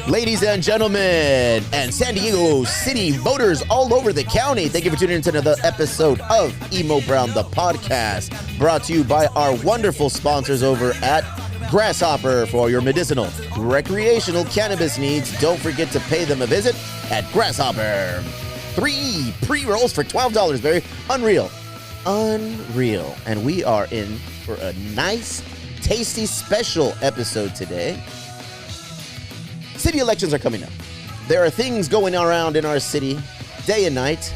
Ladies and gentlemen, and San Diego City voters all over the county, thank you for tuning in to another episode of Emo Brown, the podcast, brought to you by our wonderful sponsors over at Grasshopper. For your medicinal, recreational cannabis needs, don't forget to pay them a visit at Grasshopper. 3 pre-rolls for $12, Barry. Unreal. And we are in for a nice, tasty, special episode today. City elections are coming up. There are things going around in our city day and night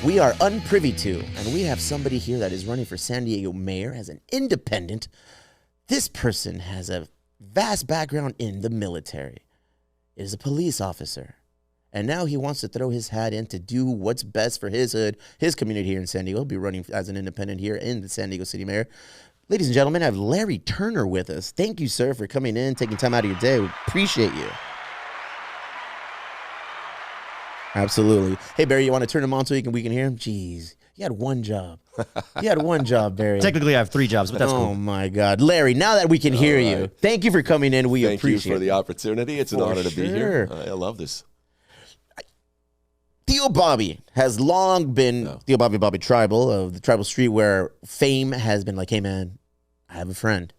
we are unprivy to, and we have somebody here that is running for San Diego mayor as an independent. This person has a vast background in the military, is a police officer, and now he wants to throw his hat in to do what's best for his hood, his community here in San Diego. He'll be running as an independent here in the San Diego City Mayor. Ladies and gentlemen, I have Larry Turner with us. Thank you, sir, for coming in, taking time out of your day. We appreciate you. Absolutely. Hey, Barry, you want to turn him on so we can hear him? Jeez, you had one job. Barry. Technically, I have 3 jobs, but that's cool. Oh, my God. Larry, now that we can hear you, thank you for coming in. We appreciate it. Thank you for the opportunity. It's an honor to be here. I love this. Theo Bobby has long been Theo Bobby Tribal of the Tribal Street, where fame has been like, hey, man, I have a friend.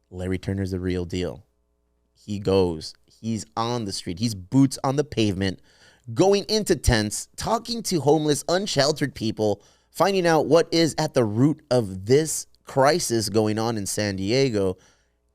Larry Turner's the real deal. He's on the street. He's boots on the pavement, going into tents, talking to homeless, unsheltered people, finding out what is at the root of this crisis going on in San Diego.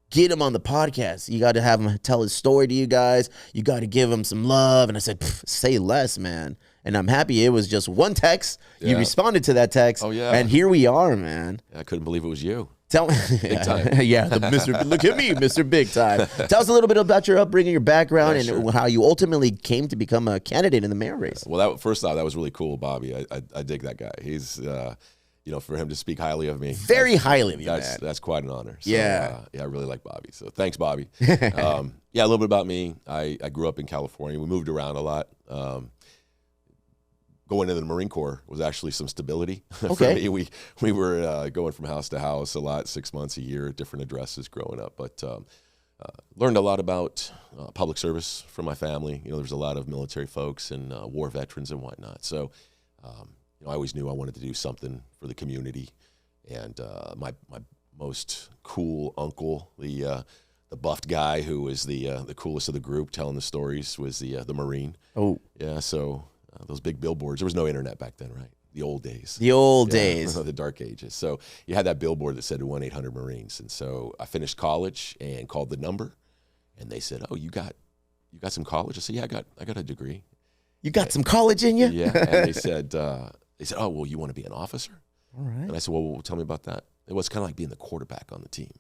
Get him on the podcast. You got to have him tell his story to you guys. You got to give him some love. And I said, say less, man. And I'm happy it was just one text. Yeah. You responded to that text. Oh, yeah. And here we are, man. I couldn't believe it was you. Tell me, Big time. Yeah, look at me, Mr. Big Time. Tell us a little bit about your upbringing, your background, and how you ultimately came to become a candidate in the mayor race. Well, first off, that was really cool, Bobby. I dig that guy. He's, for him to speak highly of me. Very highly of you, man. That's quite an honor. So, yeah. I really like Bobby. So thanks, Bobby. A little bit about me. I grew up in California. We moved around a lot. Going into the Marine Corps was actually some stability for me. We were going from house to house a lot, 6 months a year, at different addresses growing up. But learned a lot about public service from my family. There was a lot of military folks and war veterans and whatnot. So, I always knew I wanted to do something for the community. And my most cool uncle, the buffed guy who was the coolest of the group, telling the stories, was the Marine. Oh, yeah. So. Those big billboards. There was no internet back then, right? The old days. The dark ages. So you had that billboard that said 1-800-Marines. And so I finished college and called the number, and they said, "Oh, you got some college?" I said, "Yeah, I got a degree." You got some college in you? Yeah. And they said, "Oh, well, you want to be an officer?" All right. And I said, "Well, tell me about that." It was kind of like being the quarterback on the team.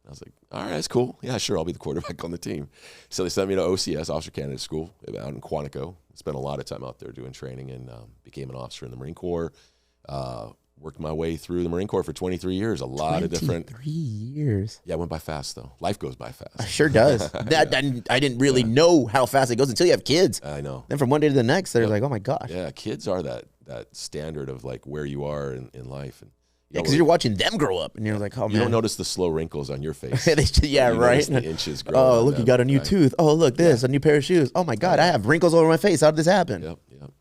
I was like, all right, that's cool. Yeah, sure, I'll be the quarterback on the team. So they sent me to OCS, Officer Candidate School, out in Quantico. Spent a lot of time out there doing training, and became an officer in the Marine Corps. Worked my way through the Marine Corps for 23 years. A lot of different. 23 years. Yeah, it went by fast, though. Life goes by fast. It sure does. I didn't really know how fast it goes until you have kids. I know. Then from one day to the next, they're like, oh, my gosh. Yeah, kids are that standard of like where you are in life. And yeah, because you're watching them grow up, and you're like, oh, man. You don't notice the slow wrinkles on your face. Yeah, you right. The inches growing. Oh, look, you got a new tooth. Oh, look, a new pair of shoes. Oh, my God, I have wrinkles all over my face. How did this happen? Yep.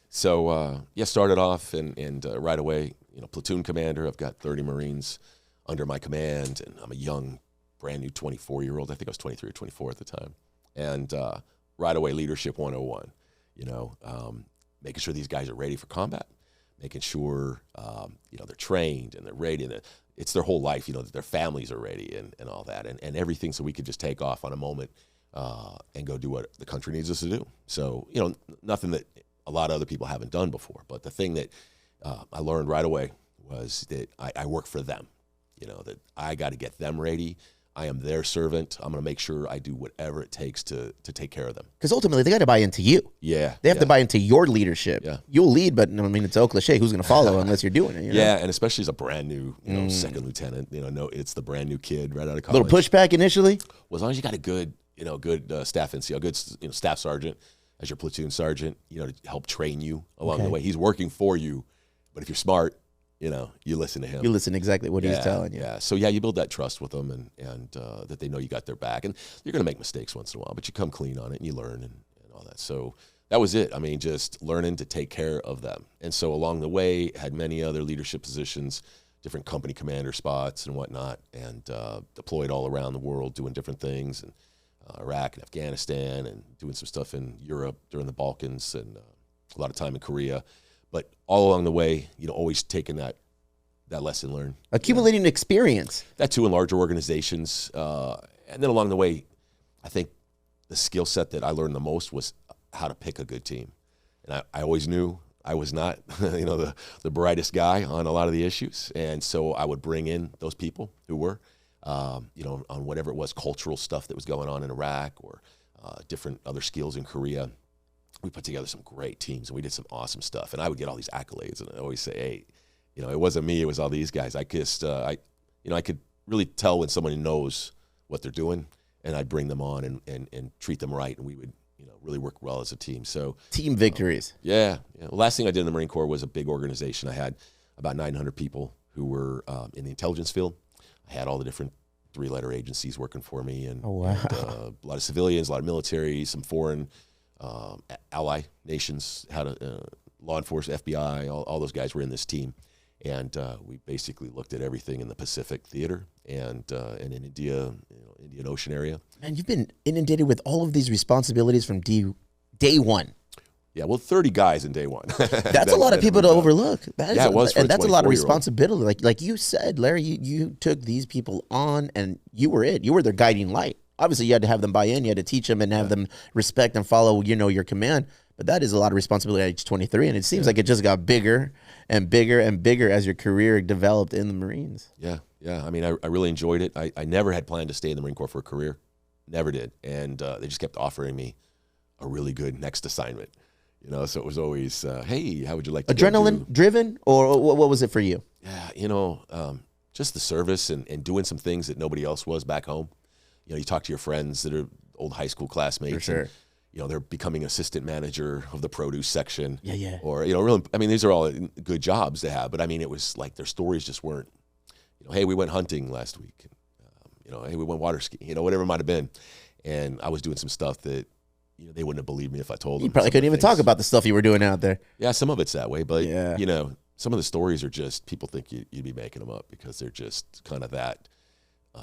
So, started off and right away, platoon commander. I've got 30 Marines under my command, and I'm a young, brand new 24-year-old. I think I was 23 or 24 at the time. And right away, leadership 101, making sure these guys are ready for combat. Making sure, they're trained and they're ready, and it's their whole life, that their families are ready and all that, and everything, so we could just take off on a moment and go do what the country needs us to do. So, nothing that a lot of other people haven't done before. But the thing that I learned right away was that I work for them, that I got to get them ready. I am their servant. I'm going to make sure I do whatever it takes to take care of them. Because ultimately, they got to buy into you. Yeah. They have to buy into your leadership. Yeah. You'll lead, but it's a cliche. Who's going to follow unless you're doing it? Yeah, and especially as a brand new, second lieutenant, it's the brand new kid right out of college. Little pushback initially? Well, as long as you got a good staff NCO, a good staff sergeant as your platoon sergeant, to help train you along the way. He's working for you, but if you're smart, you listen to him. You listen exactly what he's telling you. Yeah. So, you build that trust with them and that they know you got their back. And you're going to make mistakes once in a while, but you come clean on it and you learn and all that. So that was it. I mean, just learning to take care of them. And so along the way, had many other leadership positions, different company commander spots and whatnot, and deployed all around the world doing different things, and Iraq and Afghanistan, and doing some stuff in Europe during the Balkans, and a lot of time in Korea. But all along the way, always taking that lesson learned. Accumulating experience. That too, in larger organizations. And then along the way, I think the skill set that I learned the most was how to pick a good team. And I always knew I was not, the brightest guy on a lot of the issues. And so I would bring in those people who were, on whatever it was, cultural stuff that was going on in Iraq or different other skills in Korea. We put together some great teams and we did some awesome stuff. And I would get all these accolades, and I always say, hey, it wasn't me, it was all these guys. I could really tell when somebody knows what they're doing, and I'd bring them on and treat them right, and we would, really work well as a team. So team victories. Yeah. The last thing I did in the Marine Corps was a big organization. I had about 900 people who were in the intelligence field. I had all the different 3-letter agencies working for me, and, oh, wow. and a lot of civilians, a lot of military, some foreign ally nations, had law enforcement, FBI, all those guys were in this team. And we basically looked at everything in the Pacific theater and in India, Indian Ocean area. And you've been inundated with all of these responsibilities from day one. Yeah, well, 30 guys in day one. That's a lot of people to overlook. It was, and that's a lot of responsibility. Like you said, Larry, you took these people on, and you were it. You were their guiding light. Obviously, you had to have them buy in. You had to teach them and have them respect and follow, your command. But that is a lot of responsibility at age 23, and it seems like it just got bigger and bigger and bigger as your career developed in the Marines. Yeah. I mean, I really enjoyed it. I never had planned to stay in the Marine Corps for a career. Never did. And they just kept offering me a really good next assignment. So it was always, hey, how would you like to adrenaline driven, or what was it for you? Yeah, just the service and doing some things that nobody else was back home. You talk to your friends that are old high school classmates. For sure. And, they're becoming assistant manager of the produce section. Yeah. Or, really, I mean, these are all good jobs to have, but I mean, it was like their stories just weren't, hey, we went hunting last week. Hey, we went water skiing, whatever it might have been. And I was doing some stuff that, they wouldn't have believed me if I told them. You probably couldn't even talk about the stuff you were doing out there. Yeah, some of it's that way, but, some of the stories are just, people think you'd be making them up because they're just kind of that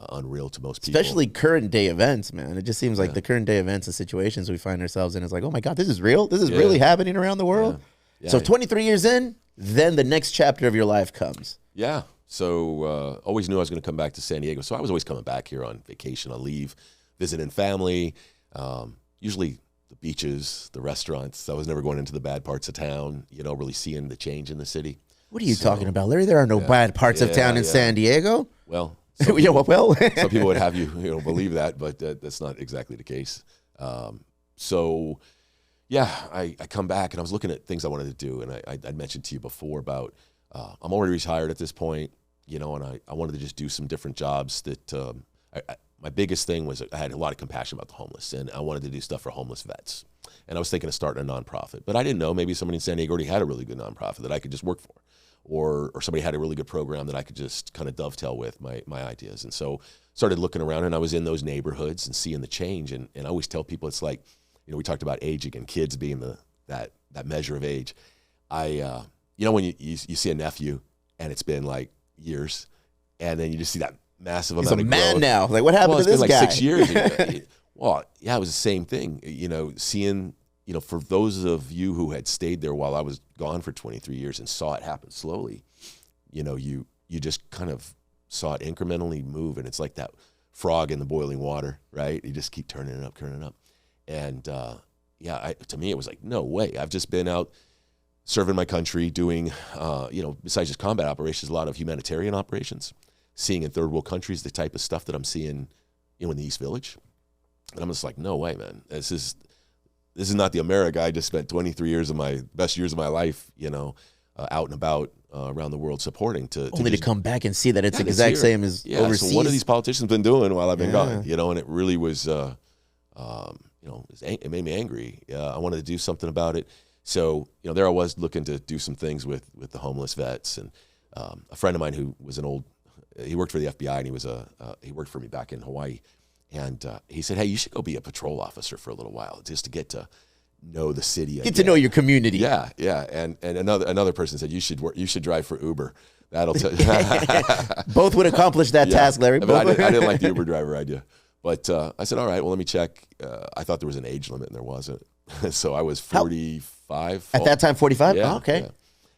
unreal to most people. Especially current day events, man. It just seems like the current day events and situations we find ourselves in is like, oh my God, this is real? This is really happening around the world? Yeah. So 23 years in, then the next chapter of your life comes. Yeah. So always knew I was going to come back to San Diego. So I was always coming back here on vacation, on leave, visiting family, usually the beaches, the restaurants. I was never going into the bad parts of town, really seeing the change in the city. What are you talking about, Larry? There are no bad parts of town in San Diego. Well, some people would have you, believe that, but that's not exactly the case. So, I come back and I was looking at things I wanted to do, and I mentioned to you before about I'm already retired at this point, and I wanted to just do some different jobs that my biggest thing was I had a lot of compassion about the homeless, and I wanted to do stuff for homeless vets. And I was thinking of starting a nonprofit, but I didn't know, maybe somebody in San Diego already had a really good nonprofit that I could just work for. Or somebody had a really good program that I could just kind of dovetail with my ideas. And so started looking around, and I was in those neighborhoods and seeing the change. And I always tell people, it's like, we talked about aging and kids being that measure of age. When you see a nephew and it's been like years, and then you just see that massive amount of growth. He's a man now. Like, what happened to this guy? It's been like 6 years. Well, yeah, it was the same thing. Seeing, for those of you who had stayed there while I was gone for 23 years and saw it happen slowly, you just kind of saw it incrementally move, and it's like that frog in the boiling water, right? You just keep turning it up. And to me, it was like, no way. I've just been out serving my country, doing, besides just combat operations, a lot of humanitarian operations, seeing in third world countries the type of stuff that I'm seeing, in the East Village. And I'm just like, no way, man. This is not the America I just spent 23 years of my best years of my life, out and about around the world supporting. To come back and see that it's the exact same as overseas. So what have these politicians been doing while I've been gone? And it really was, it made me angry. I wanted to do something about it. So, there I was looking to do some things with the homeless vets, and a friend of mine who was he worked for the FBI, and he worked for me back in Hawaii. And he said, hey, you should go be a patrol officer for a little while just to get to know the city. Get to know your community. Yeah, yeah. And another person said, you should drive for Uber. That'll tell you. Both would accomplish that task, Larry. I didn't like the Uber driver idea. But I said, all right, well, let me check. I thought there was an age limit, and there wasn't. So I was 45. At that time, 45? Yeah, Oh, okay. yeah.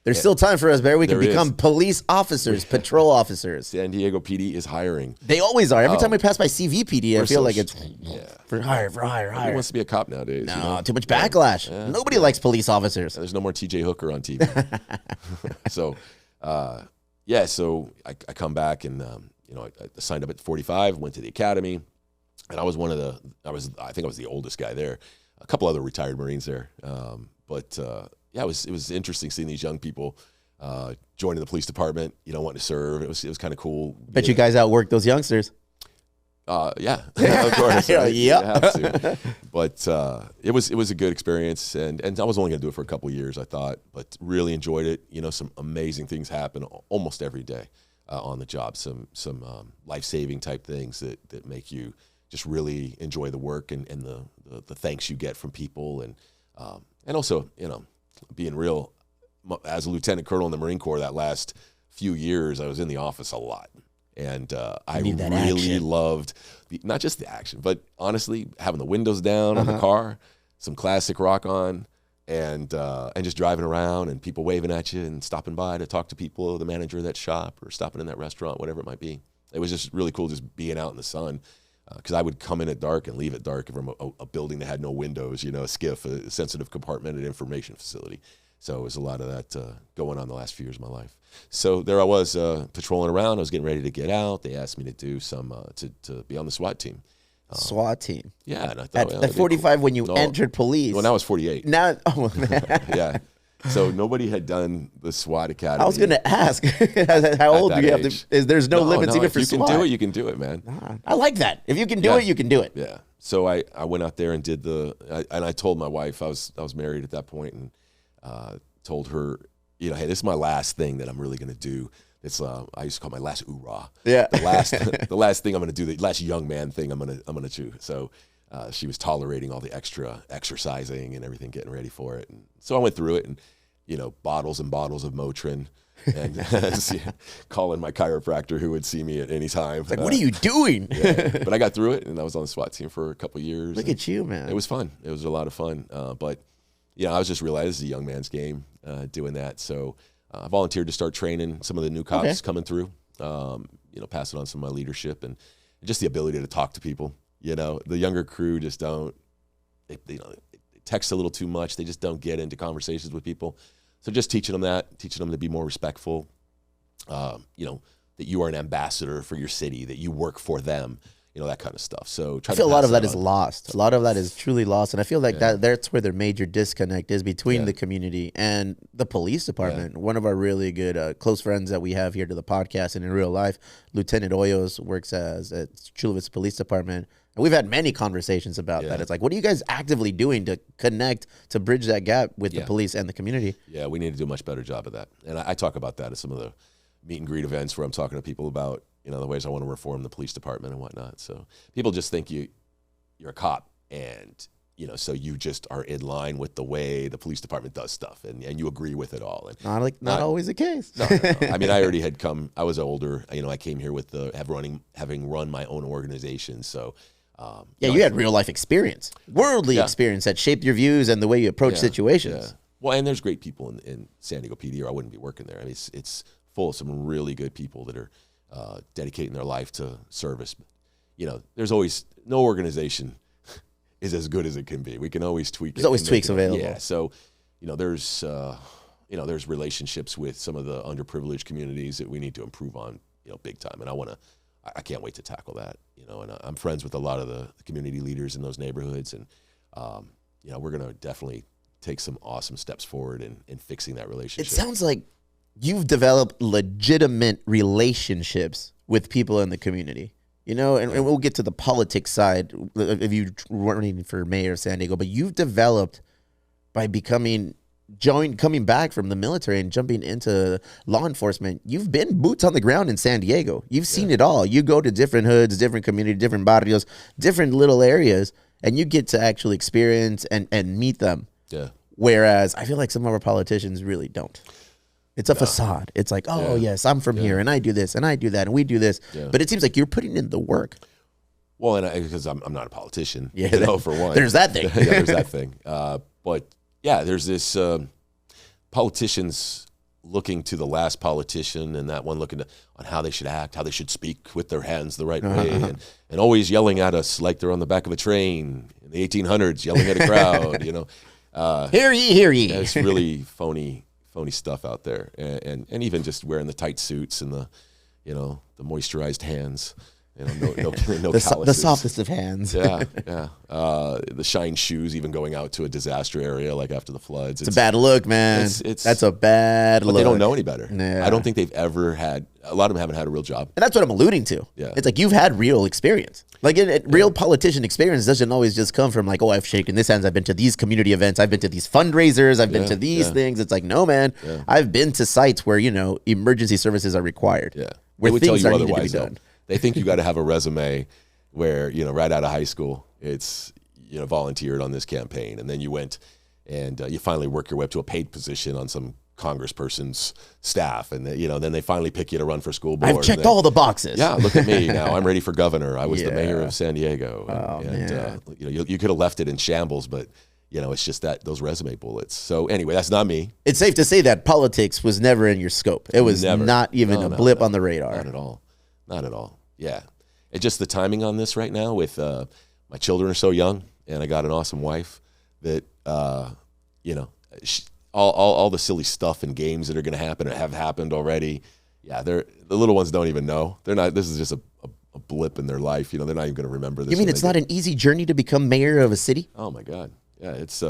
There's still time for us, Barry. We can There become is. police officers, patrol officers. San Diego PD is hiring. They always are. Every time we pass by CVPD, I We're feel so like it's Yeah. for hire. Who wants to be a cop nowadays? No, too much backlash. Nobody likes police officers. There's no more TJ Hooker on TV. So, so I come back and, I signed up at 45, went to the academy, and I was I think I was the oldest guy there. A couple other retired Marines there. It was interesting seeing these young people joining the police department, wanting to serve. It was kind of cool. Bet you guys outwork those youngsters. Yeah, of course. Yeah. Right? You have to. But it was a good experience, and I was only going to do it for a couple of years, I thought, but really enjoyed it. Some amazing things happen almost every day on the job. Some life-saving type things that make you just really enjoy the work and the thanks you get from people, and also being real. As a lieutenant colonel in the Marine Corps, that last few years I was in the office a lot. And I really loved not just the action, but honestly, having the windows down on the car, some classic rock on, and just driving around and people waving at you and stopping by to talk to people, the manager of that shop or stopping in that restaurant, whatever it might be. It was just really cool just being out in the sun, because I would come in at dark and leave at dark from a building that had no windows, a SCIF, a sensitive compartmented information facility. So it was a lot of that going on the last few years of my life. So there I was patrolling around. I was getting ready to get out. They asked me to do some to be on the SWAT team. SWAT team. Yeah, and I thought at 45 when you entered police. Well, now I was 48. Now, Yeah. So nobody had done the SWAT academy. I was going to ask, how old do you have to? There's no limits even for if SWAT. you can do it, you can do it, man. I like that. If you can do it, you can do it. Yeah. So I went out there and did and I told my wife, I was married at that point, and told her, hey, this is my last thing that I'm really going to do. It's I used to call it my last oorah. Yeah. The last thing I'm going to do, the last young man thing I'm going to do. So she was tolerating all the extra exercising and everything, getting ready for it. And so I went through it, and bottles and bottles of Motrin, and calling my chiropractor who would see me at any time. It's like, what are you doing? But I got through it, and I was on the SWAT team for a couple of years. Look at you, man. It was fun. It was a lot of fun. But I was just realizing this is a young man's game doing that. So I volunteered to start training some of the new cops coming through, passing on some of my leadership and just the ability to talk to people. The younger crew just don't, they text a little too much. They just don't get into conversations with people. So just teaching them to be more respectful, that you are an ambassador for your city, that you work for them, that kind of stuff. So I feel a lot of that is lost. A lot of that is truly lost. And I feel like that's where the major disconnect is between the community and the police department. One of our really good close friends that we have here to the podcast and in real life, Lieutenant Hoyos, works at Chula Vista Police Department. And we've had many conversations about that. It's like, what are you guys actively doing to connect, to bridge that gap with the police and the community? Yeah, we need to do a much better job of that. And I talk about that at some of the meet and greet events where I'm talking to people about, the ways I want to reform the police department and whatnot. So people just think you're a cop, and, so you just are in line with the way the police department does stuff, and you agree with it all. And not always the case. No. I mean, I already had I was older. I came here with having run my own organization. So, you had real life experience, worldly experience that shaped your views and the way you approach situations. Yeah. Well, and there's great people in San Diego PD, or I wouldn't be working there. I mean, it's full of some really good people that are dedicating their life to service. There's always no organization is as good as it can be. We can always tweak it. There's always tweaks available. Yeah. So, there's there's relationships with some of the underprivileged communities that we need to improve on, big time. And I can't wait to tackle that, and I'm friends with a lot of the community leaders in those neighborhoods. And, we're going to definitely take some awesome steps forward in fixing that relationship. It sounds like you've developed legitimate relationships with people in the community, and we'll get to the politics side of you running for mayor of San Diego, but you've developed by becoming coming back from the military and jumping into law enforcement, you've been boots on the ground in San Diego. You've seen it all. You go to different hoods, different communities, different barrios, different little areas, and you get to actually experience and meet them. Yeah. Whereas I feel like some of our politicians really don't. It's a facade. It's like, oh, yes, I'm from here, and I do this, and I do that, and we do this. Yeah. But it seems like you're putting in the work. Well, and because I'm not a politician, for one. There's that thing. There's that thing. But, yeah, there's this politicians looking to the last politician and that one looking on how they should act, how they should speak with their hands the right way, and always yelling at us like they're on the back of a train in the 1800s, yelling at a crowd, Hear ye, hear ye. Yeah, it's really phony stuff out there. And even just wearing the tight suits and the moisturized hands. No calluses. The softest of hands. Yeah. The shine shoes, even going out to a disaster area like after the floods. It's a bad look, man. That's a bad look. But they don't know any better. Yeah. I don't think they've ever had. A lot of them haven't had a real job. And that's what I'm alluding to. Yeah. It's like you've had real experience. Like real politician experience doesn't always just come from like, oh, I've shaken this hands. I've been to these community events. I've been to these fundraisers. I've been to these things. It's like, no, man. Yeah. I've been to sites where emergency services are required. Yeah. Where they would things tell you are needed to be otherwise, done. They think you got to have a resume where, right out of high school, it's, volunteered on this campaign. And then you went and you finally work your way up to a paid position on some congressperson's staff. And, then they finally pick you to run for school board. I've checked all the boxes. Yeah, look at me now. I'm ready for governor. I was the mayor of San Diego. Man. You could have left it in shambles, but, it's just those resume bullets. So anyway, that's not me. It's safe to say that politics was never in your scope. It was not even a blip on the radar. Not at all. Not at all. Yeah. It's just the timing on this right now with my children are so young and I got an awesome wife that, all the silly stuff and games that are going to happen or have happened already. Yeah. The little ones don't even know. They're not, this is just a blip in their life. They're not even going to remember this. You mean it's not an easy journey to become mayor of a city? Oh my God. Yeah. It's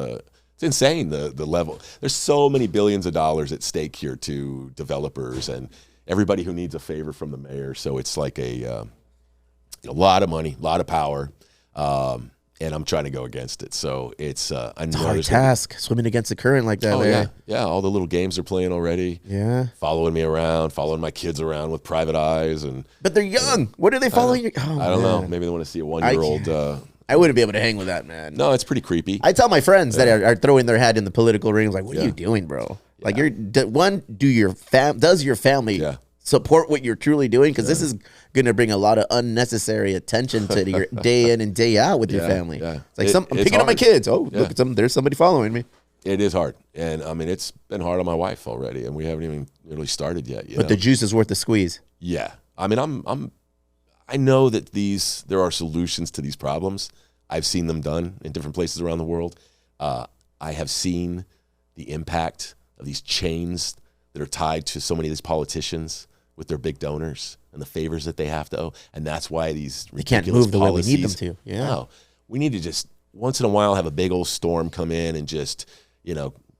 insane. The level, there's so many billions of dollars at stake here to developers and everybody who needs a favor from the mayor. So it's like a lot of money, a lot of power, and I'm trying to go against it. So it's a hard task, swimming against the current like that. Oh, yeah. All the little games they're playing already. Yeah. Following me around, following my kids around with private eyes. But they're young. What are they following? I don't know. Maybe they want to see a 1-year-old. I wouldn't be able to hang with that, man. No, it's pretty creepy. I tell my friends that are throwing their hat in the political ring, like, what are you doing, bro? Yeah. Like, does your family support what you're truly doing? Because this is going to bring a lot of unnecessary attention to your day in and day out with your family. Yeah. It's like I'm picking up my kids. Oh, look at there's somebody following me. It is hard, and it's been hard on my wife already, and we haven't even really started yet. But the juice is worth the squeeze. Yeah, I know that there are solutions to these problems. I've seen them done in different places around the world. I have seen the impact of these chains that are tied to so many of these politicians with their big donors and the favors that they have to owe. And that's why these ridiculous can't move the policies, way we need them to. Yeah. No, we need to just once in a while have a big old storm come in and just,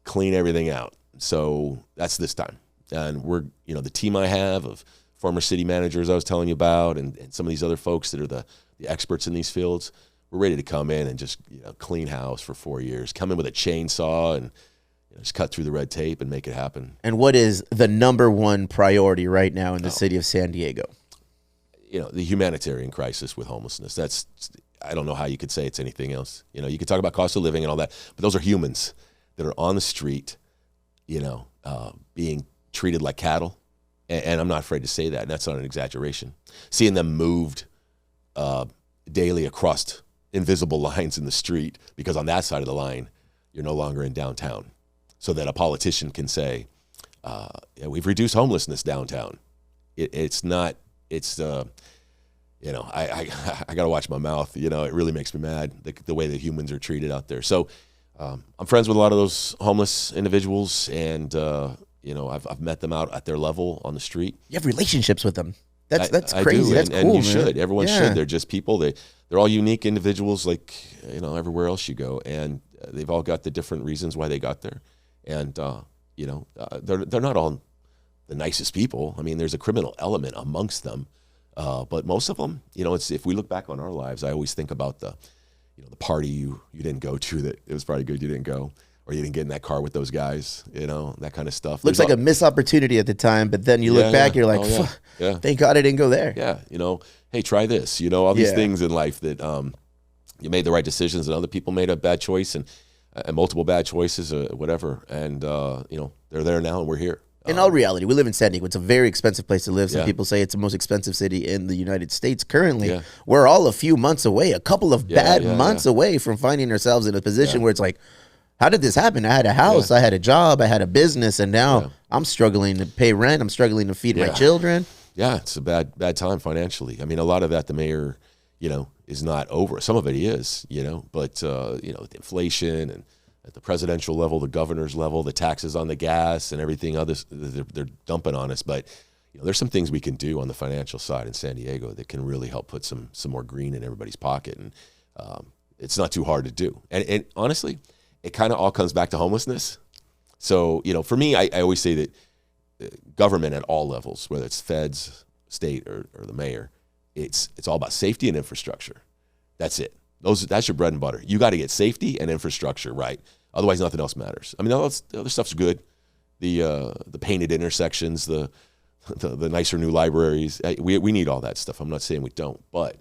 clean everything out. So that's this time. And we're, the team I have of former city managers I was telling you about and some of these other folks that are the experts in these fields, we're ready to come in and just clean house for 4 years, come in with a chainsaw and just cut through the red tape and make it happen. And what is the number one priority right now in the city of San Diego? The humanitarian crisis with homelessness. I don't know how you could say it's anything else. You could talk about cost of living and all that, but those are humans that are on the street, being treated like cattle. And I'm not afraid to say that. And that's not an exaggeration. Seeing them moved daily across invisible lines in the street because on that side of the line, you're no longer in downtown. So that a politician can say, we've reduced homelessness downtown. I got to watch my mouth. It really makes me mad, the way that humans are treated out there. So I'm friends with a lot of those homeless individuals, and I've met them out at their level on the street. You have relationships with them. That's I crazy. do, That's cool, and you man. should. Everyone should. They're just people. They're all unique individuals, like everywhere else you go, and they've all got the different reasons why they got there, and they're not all the nicest people. I mean, there's a criminal element amongst them, but most of them, if we look back on our lives, I always think about the party you didn't go to that it was probably good you didn't go, or you didn't get in that car with those guys, that kind of stuff. Looks like a missed opportunity at the time, but then you look back, you're like, thank God I didn't go there. Yeah, hey, try this. All these things in life that you made the right decisions, and other people made a bad choice, and multiple bad choices, or whatever. And they're there now, and we're here. In all reality, we live in San Diego. It's a very expensive place to live. Some people say it's the most expensive city in the United States currently. Yeah. We're all a few months away, a couple of bad months away from finding ourselves in a position where it's like, how did this happen? I had a house, I had a job, I had a business, and now I'm struggling to pay rent. I'm struggling to feed my children. Yeah, it's a bad time financially. I mean, a lot of that the mayor, is not over. Some of it he is, but the inflation and at the presidential level, the governor's level, the taxes on the gas and everything others they're dumping on us. But there's some things we can do on the financial side in San Diego that can really help put some more green in everybody's pocket, and it's not too hard to do. And honestly, it kind of all comes back to homelessness. So for me, I always say that government at all levels, whether it's feds, state, or the mayor, it's all about safety and infrastructure. That's it. That's your bread and butter. You got to get safety and infrastructure right. Otherwise, nothing else matters. I mean, the other stuff's good. The painted intersections, the nicer new libraries. We need all that stuff. I'm not saying we don't, but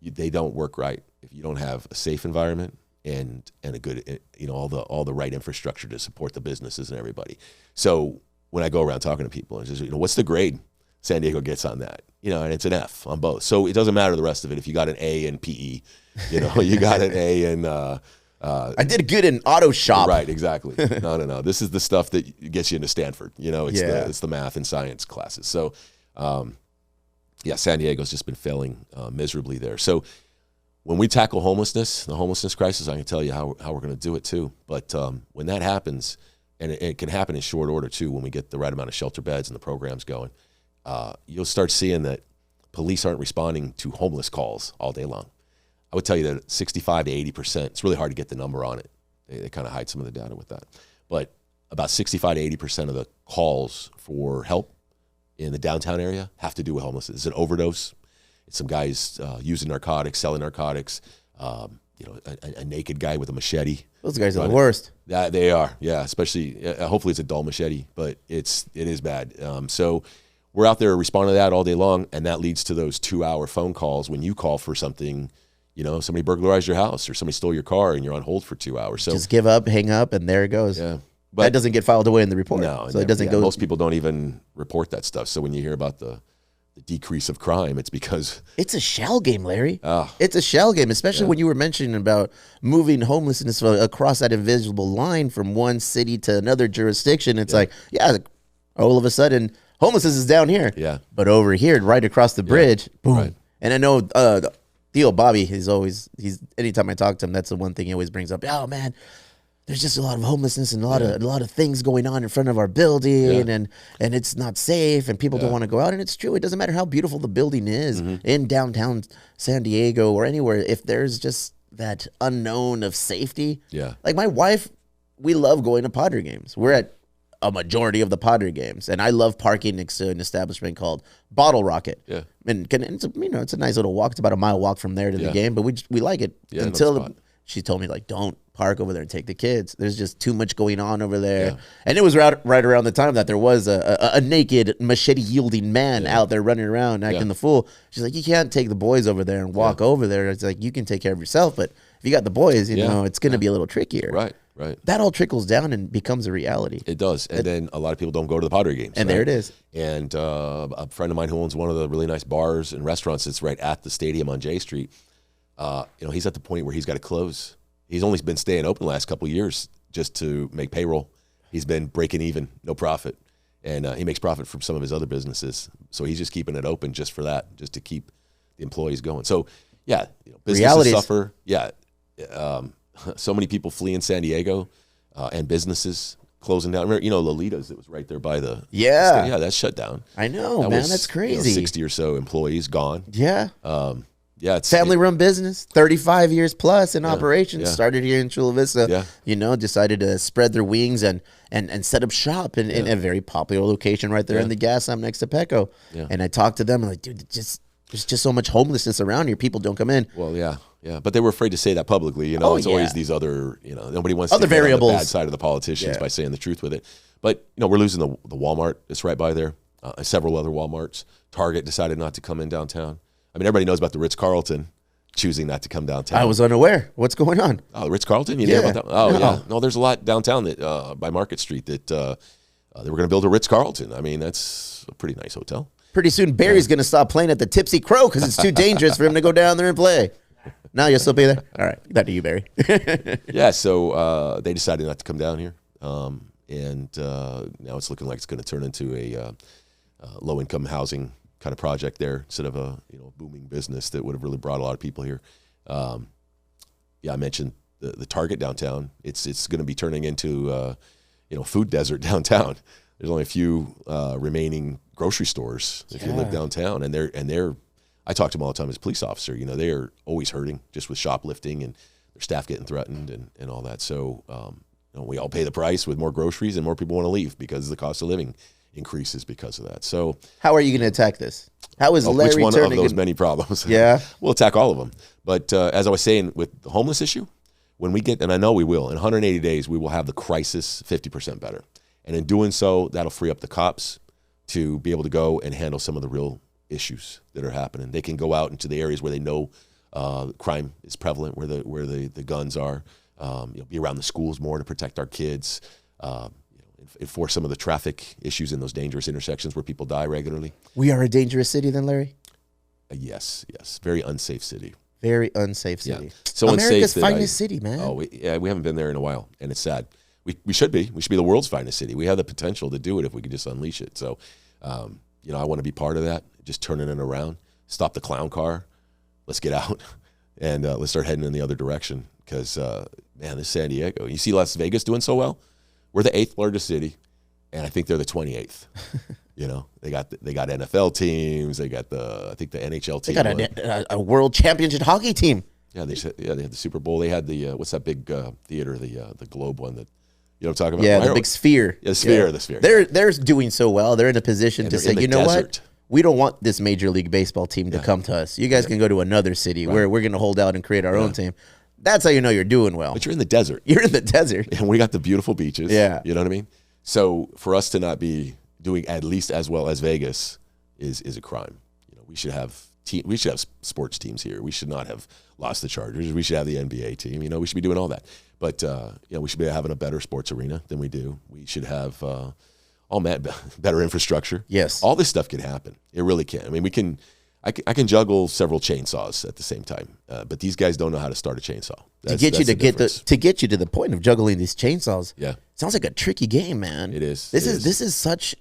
they don't work right if you don't have a safe environment and a good, all the right infrastructure to support the businesses and everybody. So when I go around talking to people, it's just, what's the grade San Diego gets on that? And it's an F on both. So it doesn't matter the rest of it. If you got an A in PE, you got an A in. I did good in auto shop. Right, exactly. No. This is the stuff that gets you into Stanford. It's the math and science classes. So, San Diego's just been failing miserably there. So when we tackle homelessness, the homelessness crisis, I can tell you how we're going to do it too. But when that happens, and it can happen in short order too, when we get the right amount of shelter beds and the programs going, you'll start seeing that police aren't responding to homeless calls all day long. I would tell you that 65 to 80%, it's really hard to get the number on it. They kind of hide some of the data with that. But about 65 to 80% of the calls for help in the downtown area have to do with homelessness. It's an overdose. It's some guys using narcotics, selling narcotics, a naked guy with a machete. Those guys are the worst. Yeah, they are, yeah, especially, hopefully it's a dull machete, but it is bad. So we're out there responding to that all day long, and that leads to those 2-hour phone calls when you call for something. Somebody burglarized your house or somebody stole your car and you're on hold for 2 hours. So just give up, hang up, and there it goes. Yeah, but that doesn't get filed away in the report. No, so it doesn't go. Most people don't even report that stuff. So when you hear about the decrease of crime, it's because it's a shell game, Larry. It's a shell game, especially when you were mentioning about moving homelessness across that invisible line from one city to another jurisdiction. It's like, all of a sudden homelessness is down here. Yeah, but over here, right across the bridge, boom. Right. And I know Theo Bobby, he's anytime I talk to him, that's the one thing he always brings up. Oh man, there's just a lot of homelessness and a lot of things going on in front of our building, and it's not safe, and people don't want to go out. And it's true. It doesn't matter how beautiful the building is in downtown San Diego or anywhere. If there's just that unknown of safety, like my wife, we love going to Padre games. We're at a majority of the Padre games, and I love parking next to an establishment called Bottle Rocket. Yeah, and it's a nice little walk. It's about a mile walk from there to the game, but we like it until she told me, like, don't park over there and take the kids. There's just too much going on over there. Yeah. And it was right around the time that there was a naked machete-yielding man out there running around acting the fool. She's like, you can't take the boys over there and walk over there. It's like, you can take care of yourself, but if you got the boys, you know, it's going to be a little trickier. Right. That all trickles down and becomes a reality. It does. And then a lot of people don't go to the Padre games. And there it is. And a friend of mine who owns one of the really nice bars and restaurants that's right at the stadium on J Street, he's at the point where he's got to close. He's only been staying open the last couple of years just to make payroll. He's been breaking even, no profit. And he makes profit from some of his other businesses. So he's just keeping it open just for that, just to keep the employees going. So, businesses suffer. Yeah. So many people flee in San Diego and businesses closing down. Remember, Lolita's, it was right there by the... Yeah, that's shut down. I know, man, that's crazy. 60 or so employees gone. Yeah. It's family-run business, 35 years plus in operations. Started here in Chula Vista. Decided to spread their wings and set up shop in a very popular location right there in the gas pump next to Petco. And I talked to them and like, dude, there's just so much homelessness around here. People don't come in. Well, Yeah, but they were afraid to say that publicly. You know, Oh, it's yeah. always these other, nobody wants Other to get on variables. the bad side of the politicians Yeah. by saying the truth with it. But, we're losing the Walmart that's right by there, several other Walmarts. Target decided not to come in downtown. I mean, everybody knows about the Ritz-Carlton choosing not to come downtown. I was unaware. What's going on? Oh, the Ritz-Carlton? You Yeah. know about that? Oh, No. yeah. No, there's a lot downtown that by Market Street that they were going to build a Ritz-Carlton. I mean, that's a pretty nice hotel. Pretty soon, Barry's going to stop playing at the Tipsy Crow because it's too dangerous for him to go down there and play. Now you'll still be there? All right. Back to you, Barry. Yeah, so they decided not to come down here. And now it's looking like it's going to turn into a low-income housing kind of project there instead of a booming business that would have really brought a lot of people here. Yeah, I mentioned the Target downtown. It's going to be turning into food desert downtown. There's only a few remaining grocery stores if you live downtown, and they're I talk to them all the time as a police officer. They are always hurting just with shoplifting and their staff getting threatened and all that. So we all pay the price with more groceries and more people want to leave because the cost of living increases because of that. So How are you going to attack this? How is Larry which one of turning those in- many problems? Yeah. We'll attack all of them. But as I was saying with the homeless issue, when we get, and I know we will, in 180 days, we will have the crisis 50% better. And in doing so, that'll free up the cops to be able to go and handle some of the real issues that are happening. They can go out into the areas where they know crime is prevalent, where the guns are, be around the schools more to protect our kids, enforce some of the traffic issues in those dangerous intersections where people die regularly. We are a dangerous city then, Larry? Yes. Very unsafe city. Very unsafe city. Yeah. So America's unsafe that finest city, man. Oh, we haven't been there in a while, and it's sad. We should be. We should be the world's finest city. We have the potential to do it if we could just unleash it. So, I want to be part of that, just turning it around. Stop the clown car. Let's get out, and let's start heading in the other direction. Because, man, this San Diego. You see Las Vegas doing so well? We're the 8th largest city, and I think they're the 28th. They got NFL teams. They got I think the NHL team. They got a world championship hockey team. Yeah, they had the Super Bowl. They had the what's that big theater, the Globe one that what I'm talking about? Yeah, the big sphere. Yeah, the sphere. They're doing so well. They're in a position And to they're say, in the you know what? desert. We don't want this Major League Baseball team to come to us. You guys can go to another city where we're going to hold out and create our own team. That's how you know you're doing well. But you're in the desert. You're in the desert. And we got the beautiful beaches. Yeah. You know what I mean? So for us to not be doing at least as well as Vegas is a crime. We should have sports teams here. We should not have lost the Chargers. We should have the NBA team. We should be doing all that. But we should be having a better sports arena than we do. We should have better infrastructure. Yes. All this stuff can happen. It really can. I mean, I can juggle several chainsaws at the same time, but these guys don't know how to start a chainsaw. To get you to the point of juggling these chainsaws. Yeah. Sounds like a tricky game, man. It is. This is such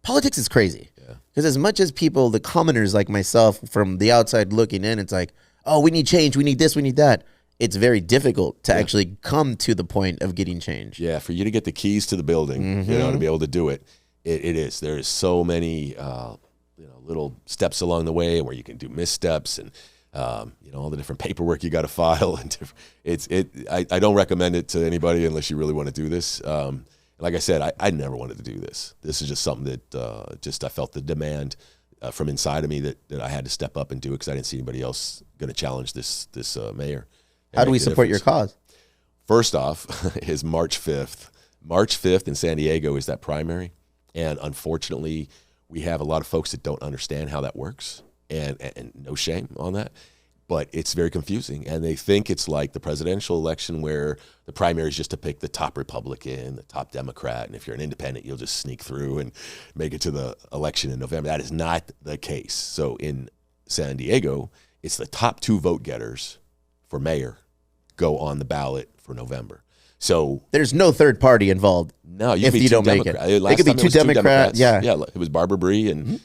politics is crazy. Yeah. Because as much as people, the commoners like myself from the outside looking in, it's like, oh, we need change, we need this, we need that. It's very difficult to actually come to the point of getting change. Yeah, for you to get the keys to the building, to be able to do it, it is. There is so many little steps along the way where you can do missteps and all the different paperwork you got to file and I don't recommend it to anybody unless you really want to do this. Like I said, I never wanted to do this. This is just something that I felt the demand from inside of me that I had to step up and do it because I didn't see anybody else going to challenge this mayor. How do we support your cause? First off is March 5th. March 5th in San Diego is that primary. And unfortunately, we have a lot of folks that don't understand how that works. And no shame on that. But it's very confusing. And they think it's like the presidential election where the primary is just to pick the top Republican, the top Democrat. And if you're an independent, you'll just sneak through and make it to the election in November. That is not the case. So in San Diego, it's the top 2 vote getters for mayor go on the ballot for November. So there's no third party involved. No, if you don't make it. It could be 2 Democrats. Yeah, it was Barbara Bree and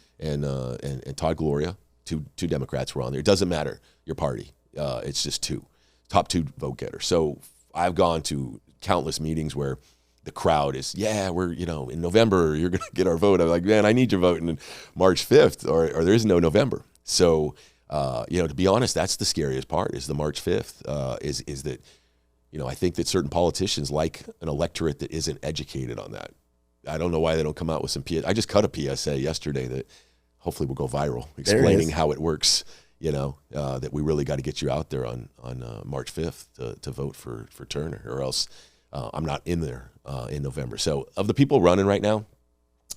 Todd Gloria. Two Democrats were on there. It doesn't matter your party. It's just 2 top 2 vote getters. So I've gone to countless meetings where the crowd is, we're in November you're going to get our vote. I'm like, man, I need your vote in March 5th, or there is no November. So. To be honest, that's the scariest part is the March 5th is that, I think that certain politicians like an electorate that isn't educated on that. I don't know why they don't come out with some I just cut a PSA yesterday that hopefully will go viral explaining how it works that we really got to get you out there on March 5th to vote for Turner, or else I'm not in there in November. So of the people running right now,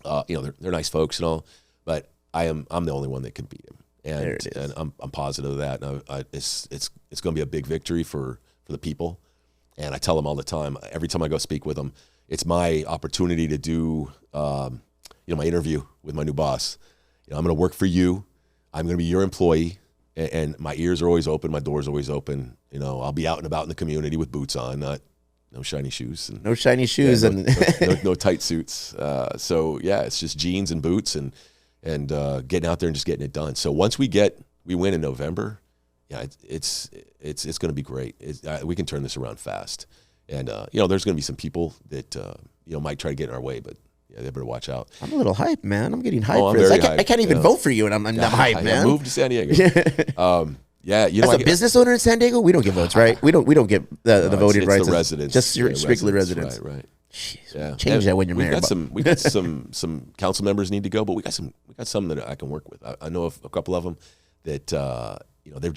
they're nice folks and all, but I'm the only one that can beat him, and I'm positive of that. And it's going to be a big victory for the people. And I tell them all the time, every time I go speak with them, it's my opportunity to do my interview with my new boss. I'm going to work for you. I'm going to be your employee, and my ears are always open. My door's always open. I'll be out and about in the community with boots on, no shiny shoes. No shiny shoes. No tight suits. So, yeah, it's just jeans and boots and getting out there and just getting it done. So once we win in November, yeah, it's going to be great. We can turn this around fast. And, there's going to be some people that, might try to get in our way, but yeah, they better watch out. I'm a little hyped, man. I'm getting hyped for this. I can't even vote for you, and I'm hyped, man. Move to San Diego. As a business owner in San Diego, we don't get votes, right? We don't get the voting rights. The residents, just strictly residents. Right. Jeez, yeah. Change that when you're mayor. We got some council members need to go, but we got some that I can work with. I know of a couple of them that they're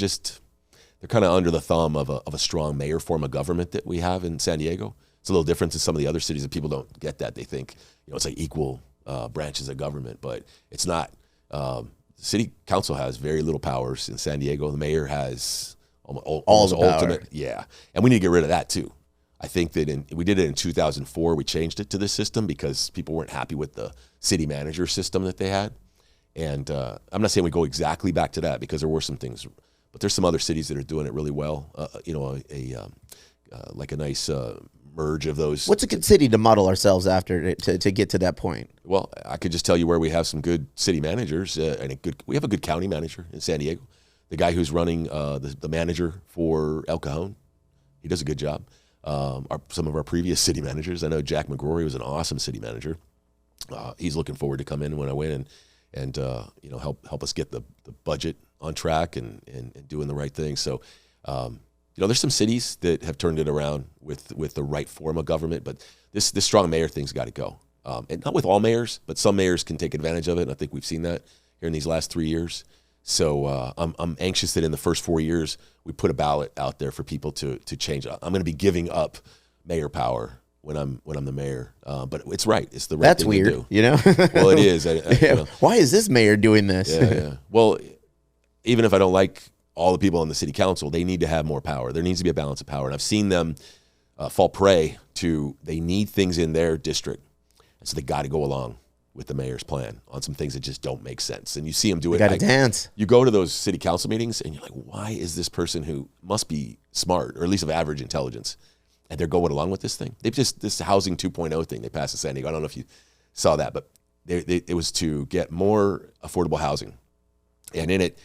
kind of under the thumb of a strong mayor form of government that we have in San Diego. It's a little different in some of the other cities that people don't get that. They think it's like equal branches of government, but it's not. The city council has very little powers in San Diego. The mayor has all the ultimate, yeah, and we need to get rid of that too. I think that we did it in 2004. We changed it to this system because people weren't happy with the city manager system that they had. And I'm not saying we go exactly back to that because there were some things, but there's some other cities that are doing it really well. Like a nice merge of those. What's a good city to model ourselves after to get to that point? Well, I could just tell you where we have some good city managers we have a good county manager in San Diego. The guy who's running the manager for El Cajon, he does a good job. Some of our previous city managers, I know Jack McGrory was an awesome city manager. He's looking forward to come in when I win and help us get the budget on track and doing the right thing. So, there's some cities that have turned it around with the right form of government, but this strong mayor thing's got to go. And not with all mayors, but some mayors can take advantage of it, and I think we've seen that here in these last 3 years. So I'm anxious that in the first 4 years we put a ballot out there for people to change it. I'm going to be giving up mayor power when I'm the mayor, but it's right. It's the right That's thing weird, to do. Well, it is. Why is this mayor doing this? Yeah. Well, even if I don't like all the people on the city council, they need to have more power. There needs to be a balance of power. And I've seen them fall prey to, they need things in their district. And so they got to go along with the mayor's plan on some things that just don't make sense. And you see them do it. Got to dance. You go to those city council meetings and you're like, why is this person who must be smart or at least of average intelligence, and they're going along with this thing? This housing 2.0 thing they passed in San Diego. I don't know if you saw that, but it was to get more affordable housing. And in it,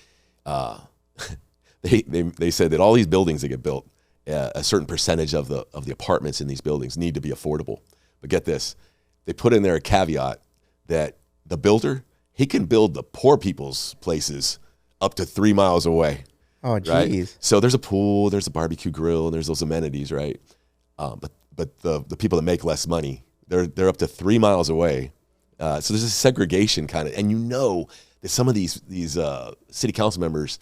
they said that all these buildings that get built, a certain percentage of the apartments in these buildings need to be affordable. But get this, they put in there a caveat that the builder, he can build the poor people's places up to 3 miles away. Oh, geez. Right? So there's a pool, there's a barbecue grill, and there's those amenities, right? But the people that make less money, they're up to 3 miles away. So there's a segregation kind of, and that some of these city council members,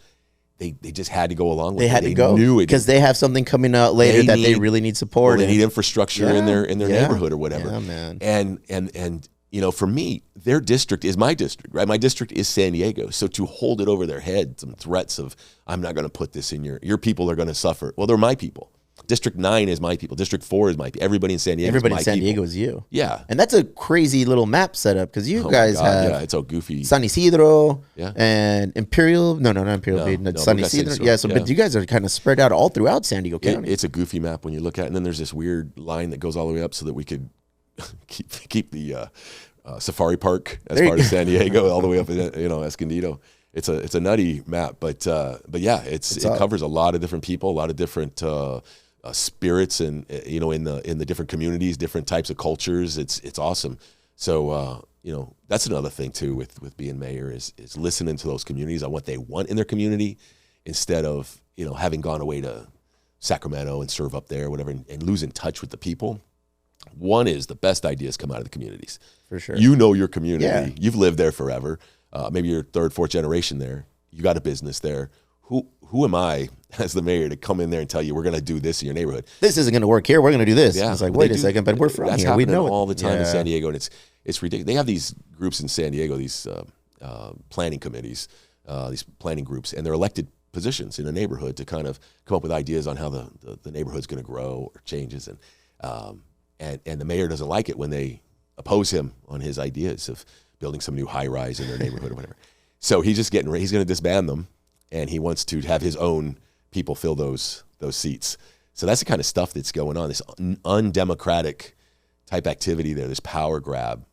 they just had to go along with it. They had to go because they have something coming out later they really need support. They need infrastructure in their neighborhood or whatever. Yeah, man. And for me, their district is my district, right? My district is San Diego. So to hold it over their head, some threats of, I'm not going to put this in your people are going to suffer. Well, they're my people. District 9 is my people. District 4 is my people. Everybody in San Diego Everybody is my in San people. Diego is you. Yeah. And that's a crazy little map setup because you guys have it's all goofy. San Isidro Yeah. and Imperial. No, not Imperial. San Isidro. Yeah, but you guys are kind of spread out all throughout San Diego County. It's a goofy map when you look at it. And then there's this weird line that goes all the way up so that we could keep the safari park as part of San Diego all the way up in Escondido. It's a nutty map, but yeah, it covers a lot of different people, a lot of different spirits, and in the different communities, different types of cultures. It's awesome. So that's another thing too with being mayor is listening to those communities on what they want in their community, instead of having gone away to Sacramento and serve up there or whatever and losing touch with the people. One is the best ideas come out of the communities. For sure. Your community. Yeah. You've lived there forever. Maybe you're third, fourth generation there. You got a business there. who am I as the mayor to come in there and tell you we're going to do this in your neighborhood? This isn't going to work here. We're going to do this. Yeah, it's like, wait a second, but we're from that's here. We happening know all the time in Yeah. San Diego, and it's ridiculous. They have these groups in San Diego, these planning committees, these planning groups, and they're elected positions in a neighborhood to kind of come up with ideas on how the neighborhood's going to grow or changes, and the mayor doesn't like it when they oppose him on his ideas of building some new high rise in their neighborhood or whatever. So he's just he's going to disband them, and he wants to have his own people fill those seats. So that's the kind of stuff that's going on. This undemocratic type activity there. This power grab.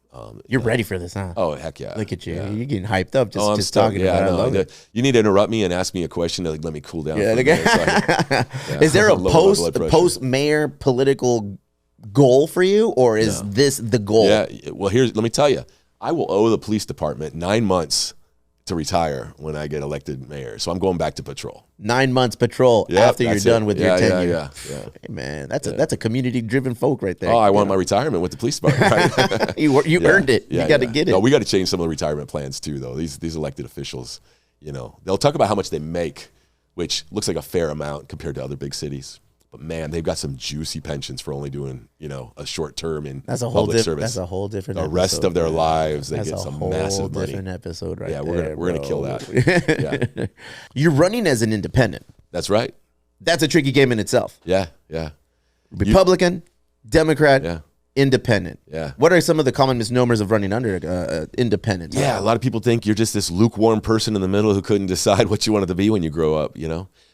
You're ready for this, huh? Oh heck yeah! Look at you. Yeah. You're getting hyped up just, I'm just stoked. talking about it. I love it. You need to interrupt me and ask me a question to let me cool down. Yeah, for a minute, so I can- Is there a lower my blood pressure. post mayor political goal for you, or is this the goal? Yeah. Well, let me tell you, I will owe the police department 9 months to retire when I get elected mayor. So I'm going back to patrol. 9 months patrol Yep, after you're that's done it. with your tenure. Yeah. Hey, man, that's a community driven folk right there. Oh, I want my retirement with the police department. Right? you earned it. You got to get it. No, we got to change some of the retirement plans too, though. These elected officials, they'll talk about how much they make, which looks like a fair amount compared to other big cities. But man, they've got some juicy pensions for only doing a short term in public service. That's a whole different. The rest of their lives, they get some massive money. Different episode, right? Yeah, there, we're gonna kill that. Yeah, You're running as an independent. that's right. That's a tricky game in itself. Yeah. Republican, Democrat, Yeah. independent. Yeah. What are some of the common misnomers of running under independent? Yeah, a lot of people think you're just this lukewarm person in the middle who couldn't decide what you wanted to be when you grow up,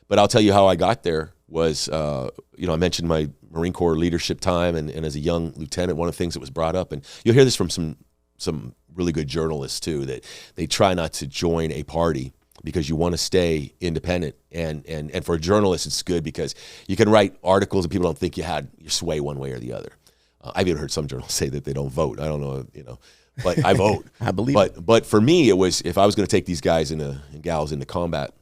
But I'll tell you how I got there was, I mentioned my Marine Corps leadership time, and as a young lieutenant, one of the things that was brought up, and you'll hear this from some really good journalists too, that they try not to join a party because you want to stay independent. And for a journalist, it's good because you can write articles and people don't think you had your sway one way or the other. I've even heard some journalists say that they don't vote. I don't know, but I vote. I believe But for me, it was, if I was going to take these guys and gals into combat,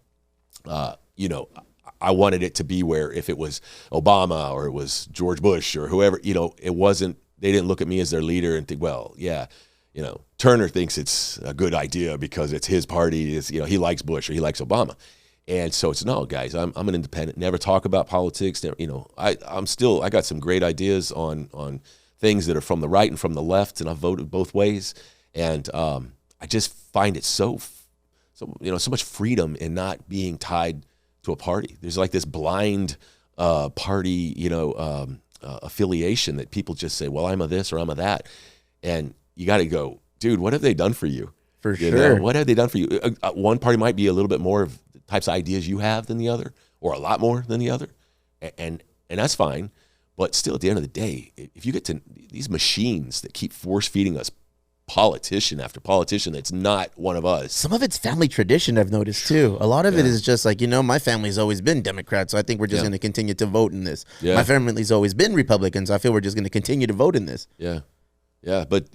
I wanted it to be where if it was Obama or it was George Bush or whoever, it wasn't, they didn't look at me as their leader and think, well, yeah, Turner thinks it's a good idea because it's his party, he likes Bush or he likes Obama. And so it's, no, guys, I'm an independent, never talk about politics. Never, I got some great ideas on things that are from the right and from the left, and I've voted both ways. And I just find it so much freedom in not being tied to a party. There's like this blind party, affiliation that people just say, well, I'm a this or I'm a that. And you got to go, dude, what have they done for you? For sure. What have they done for you? One party might be a little bit more of the types of ideas you have than the other, or a lot more than the other. And that's fine. But still, at the end of the day, if you get to these machines that keep force feeding us politician after politician that's not one of us. Some of it's family tradition, I've noticed too. A lot of it is just like, my family's always been Democrat, so I think we're just going to continue to vote in this. Yeah. My family's always been Republican, so I feel we're just going to continue to vote in this. Yeah. But,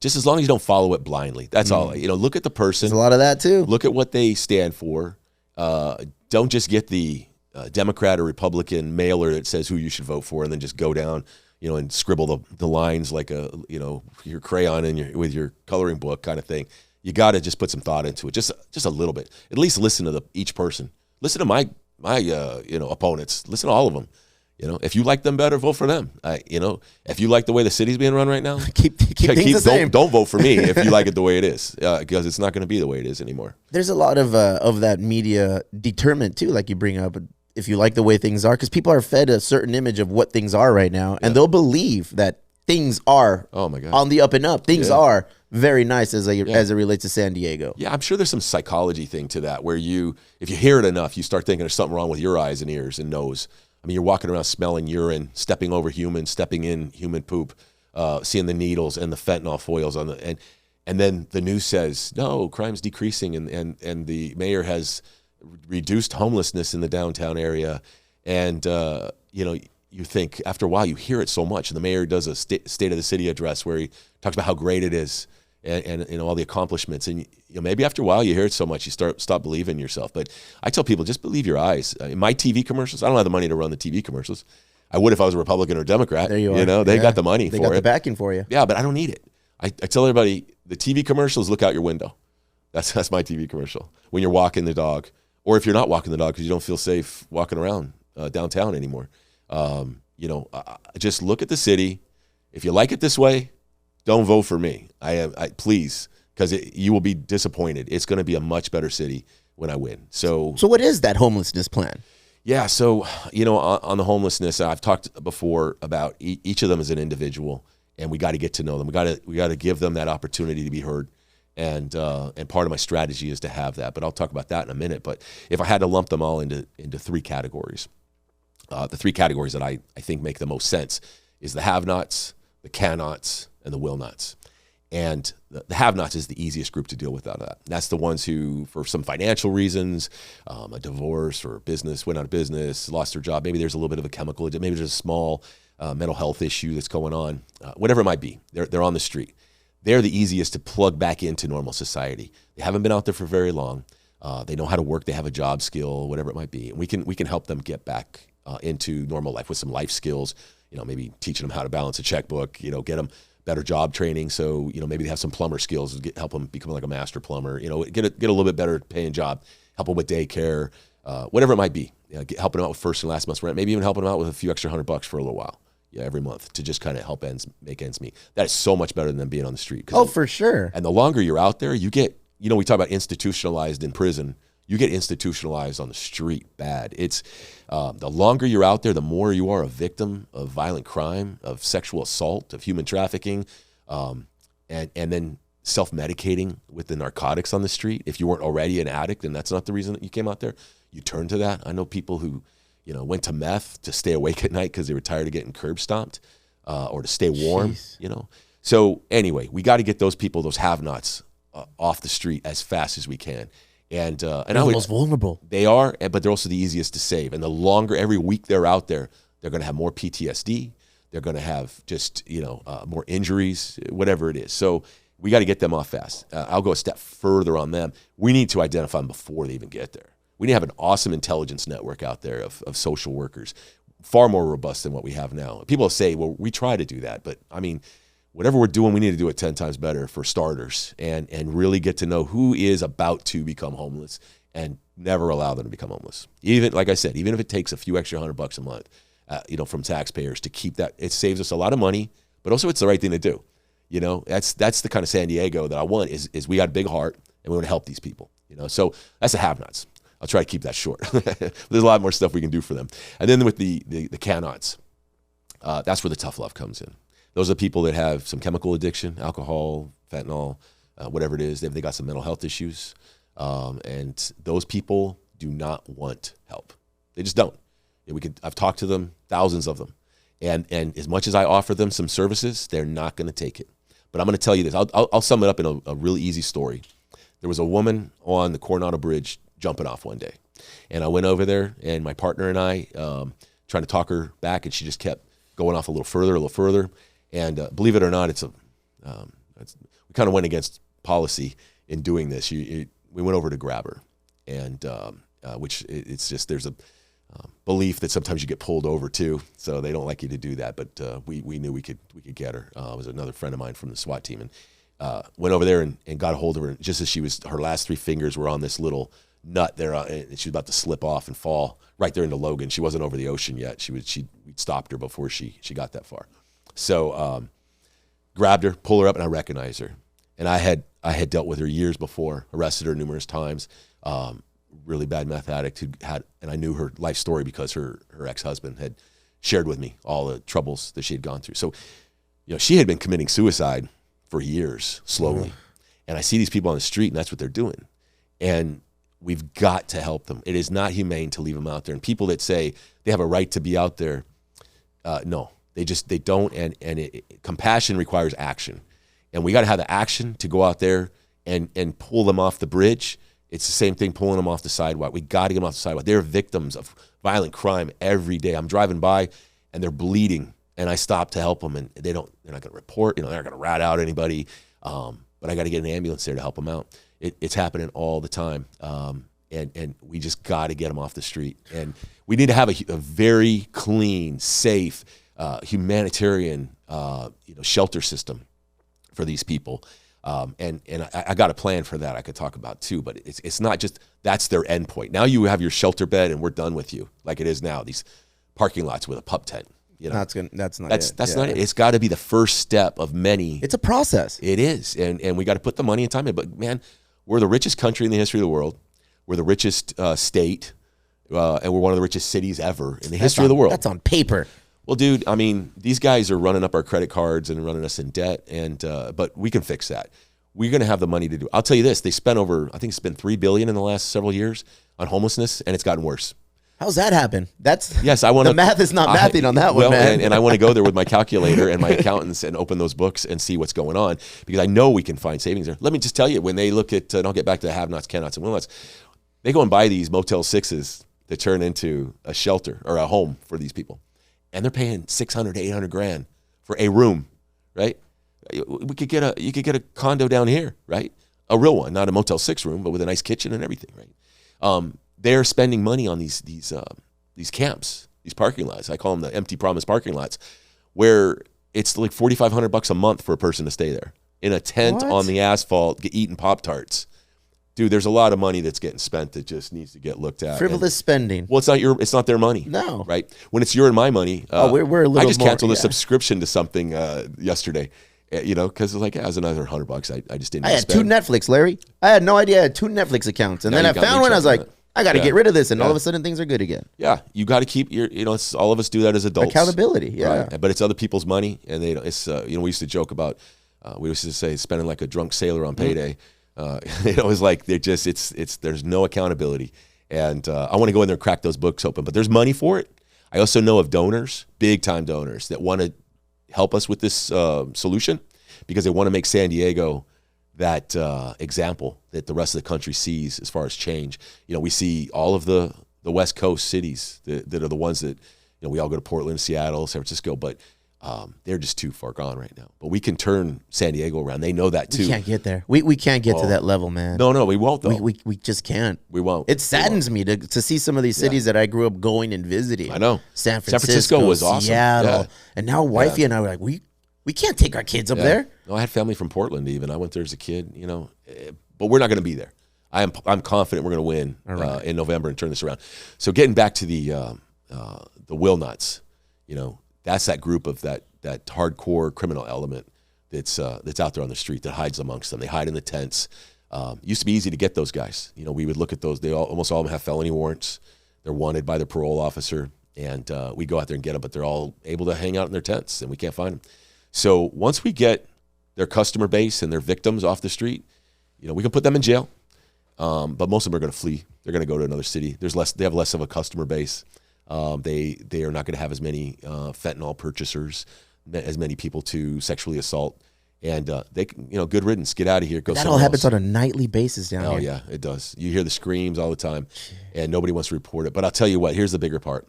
just as long as you don't follow it blindly, that's all. Look at the person. There's a lot of that too. Look at what they stand for. Don't just get the Democrat or Republican mailer that says who you should vote for and then just go down, and scribble the lines like your crayon with your coloring book kind of thing. You got to just put some thought into it, just a little bit. At least listen to each person. Listen to my opponents. Listen to all of them. If you like them better, vote for them. If you like the way the city's being run right now, keep things the same. Don't vote for me if you like it the way it is, because it's not going to be the way it is anymore. There's a lot of that media determined too, like you bring up. If you like the way things are, because people are fed a certain image of what things are right now, and they'll believe that things are on the up and up. Things are very nice as it relates to San Diego. Yeah, I'm sure there's some psychology thing to that where if you hear it enough, you start thinking there's something wrong with your eyes and ears and nose. I mean, you're walking around smelling urine, stepping over humans, stepping in human poop, seeing the needles and the fentanyl foils on and then the news says, no, crime's decreasing and the mayor has reduced homelessness in the downtown area. And, you think after a while you hear it so much, and the mayor does a state of the city address where he talks about how great it is and all the accomplishments. And maybe after a while you hear it so much you stop believing yourself. But I tell people, just believe your eyes. In my TV commercials, I don't have the money to run the TV commercials. I would if I was a Republican or Democrat. There you are. They got the money they for got it. the backing for you. Yeah, but I don't need it. I tell everybody, the TV commercials, look out your window. That's my TV commercial. When you're walking the dog, or if you're not walking the dog because you don't feel safe walking around downtown anymore. Just look at the city. If you like it this way, don't vote for me. Please, because you will be disappointed. It's going to be a much better city when I win. So what is that homelessness plan? Yeah, so, on the homelessness, I've talked before about each of them as an individual, and we got to get to know them. We got to give them that opportunity to be heard, and part of my strategy is to have that. But I'll talk about that in a minute. But if I had to lump them all into three categories, the three categories that I think make the most sense is the have-nots, the can-nots, and the will-nots. And the have-nots is the easiest group to deal with out of that. That's the ones who, for some financial reasons, a divorce or business, went out of business, lost their job. Maybe there's a little bit of a chemical, maybe there's a small mental health issue that's going on. Whatever it might be, they're on the street. They're the easiest to plug back into normal society. They haven't been out there for very long. They know how to work. They have a job skill, whatever it might be. And we can help them get back into normal life with some life skills. Maybe teaching them how to balance a checkbook. Get them better job training. So maybe they have some plumber skills. Help them become like a master plumber. Get a little bit better paying job. Help them with daycare, whatever it might be. Helping them out with first and last month's rent. Maybe even helping them out with a few extra $100 for a little while. Every month to just kind of help make ends meet. That is so much better than them being on the street. Oh, for sure. And the longer you're out there, you get, we talk about institutionalized in prison. You get institutionalized on the street bad. It's the longer you're out there, the more you are a victim of violent crime, of sexual assault, of human trafficking, and then self-medicating with the narcotics on the street. If you weren't already an addict and that's not the reason that you came out there, you turn to that. I know people who went to meth to stay awake at night because they were tired of getting curb stomped or to stay warm, So anyway, we got to get those people, those have-nots, off the street as fast as we can. And they're the most vulnerable. They are, but they're also the easiest to save. And the longer every week they're out there, they're going to have more PTSD. They're going to have just, more injuries, whatever it is. So we got to get them off fast. I'll go a step further on them. We need to identify them before they even get there. We need to have an awesome intelligence network out there of social workers, far more robust than what we have now. People say, well, we try to do that. But, whatever we're doing, we need to do it 10 times better for starters and really get to know who is about to become homeless and never allow them to become homeless. Even, like I said, even if it takes a few extra $100 a month, from taxpayers to keep that, it saves us a lot of money, but also it's the right thing to do. That's the kind of San Diego that I want is we got a big heart and we want to help these people, So that's the have-nots. I'll try to keep that short. There's a lot more stuff we can do for them. And then with the can-nots, that's where the tough love comes in. Those are people that have some chemical addiction, alcohol, fentanyl, whatever it is. They got some mental health issues. And those people do not want help. They just don't. I've talked to them, thousands of them. And as much as I offer them some services, they're not going to take it. But I'm going to tell you this. I'll sum it up in a really easy story. There was a woman on the Coronado Bridge jumping off one day. And I went over there, and my partner and I trying to talk her back, and she just kept going off a little further. And believe it or not, we kind of went against policy in doing this. We went over to grab her, and which it's just there's a belief that sometimes you get pulled over too, so they don't like you to do that. But we knew we could get her. It was another friend of mine from the SWAT team, and went over there and got a hold of her. And just as her last three fingers were on this little nut there, and she was about to slip off and fall right there into Logan. She wasn't over the ocean yet. We stopped her before she got that far. So grabbed her, pulled her up, and I recognized her. And I had dealt with her years before, arrested her numerous times. Really bad meth addict and I knew her life story because her ex-husband had shared with me all the troubles that she had gone through. So, she had been committing suicide for years, slowly. Mm. And I see these people on the street, and that's what they're doing. And we've got to help them. It is not humane to leave them out there. And people that say they have a right to be out there, no. They don't, and compassion requires action. And we got to have the action to go out there and pull them off the bridge. It's the same thing pulling them off the sidewalk. We got to get them off the sidewalk. They're victims of violent crime every day. I'm driving by, and they're bleeding, and I stop to help them, and they're not going to report. They're not going to rat out anybody, but I got to get an ambulance there to help them out. It's happening all the time, and we just got to get them off the street. And we need to have a very clean, safe, humanitarian, shelter system for these people. And I got a plan for that I could talk about too, but it's not just that's their end point. Now you have your shelter bed and we're done with you like it is now. These parking lots with a pup tent. You know, That's not it. that's not it. It's got to be the first step of many. It's a process. It is, and we got to put the money and time in. But man, we're the richest country in the history of the world. We're the richest state, and we're one of the richest cities ever in the history of the world. That's on paper. Well, dude, I mean, these guys are running up our credit cards and running us in debt, and but we can fix that. We're going to have the money to do it. I'll tell you this: they spent over, I think, it's been $3 billion in the last several years on homelessness, and it's gotten worse. How's that happen? Yes, I want to. The math is not mathing on that one, man. And I want to go there with my calculator and my accountants and open those books and see what's going on because I know we can find savings there. Let me just tell you, when they look at, and I'll get back to the have-nots, can-nots, and will-nots, they go and buy these Motel 6s that turn into a shelter or a home for these people, and they're paying $600 to $800 for a room, right? You could get a condo down here, right? A real one, not a Motel 6 room, but with a nice kitchen and everything, right? They're spending money on these camps, these parking lots. I call them the empty promise parking lots, where it's like $4,500 a month for a person to stay there in a tent on the asphalt, eating Pop-Tarts. Dude, there's a lot of money that's getting spent that just needs to get looked at. Frivolous spending. Well, it's not their money. No, right? When it's your and my money, we're a little. I just canceled more, a subscription to something yesterday. You know, because it's like, it was another $100. I just didn't. I had two Netflix, Larry. I had no idea I had two Netflix accounts, and then I found one. I was like, I got to get rid of this, and all of a sudden things are good again. Yeah, you got to keep your. You know, it's all of us do that as adults. Accountability, yeah. Right? But it's other people's money, and they. It's you know, we used to joke about. We used to say spending like a drunk sailor on payday. You know, it's like they're just. It's there's no accountability, and I want to go in there and crack those books open. But there's money for it. I also know of donors, big time donors, that want to help us with this solution because they want to make San Diego that example that the rest of the country sees as far as change. You know, we see all of the West Coast cities that are the ones that, you know, we all go to Portland, Seattle, San Francisco, but they're just too far gone right now. But we can turn San Diego around. They know that too. We can't get there. We can't get to that level, man. No, we won't though. We just can't. We won't. It saddens me to see some of these cities that I grew up going and visiting. I know. San Francisco was awesome. Seattle. And now wifey and I were like, we can't take our kids up there. No, I had family from Portland even. I went there as a kid, you know, but we're not going to be there. I'm confident we're going to win in November and turn this around. So getting back to the will nots, you know, that's that group of that hardcore criminal element that's out there on the street that hides amongst them. They hide in the tents. Used to be easy to get those guys. You know, we would look at those. Almost all of them have felony warrants. They're wanted by their parole officer, and we go out there and get them. But they're all able to hang out in their tents, and we can't find them. So once we get their customer base and their victims off the street, you know, we can put them in jail. But most of them are going to flee. They're going to go to another city. They have less of a customer base. They are not going to have as many fentanyl purchasers, as many people to sexually assault, and they can, you know, good riddance, get out of here. Go. That all happens on a nightly basis down here. Oh yeah, it does. You hear the screams all the time, and nobody wants to report it. But I'll tell you what. Here's the bigger part.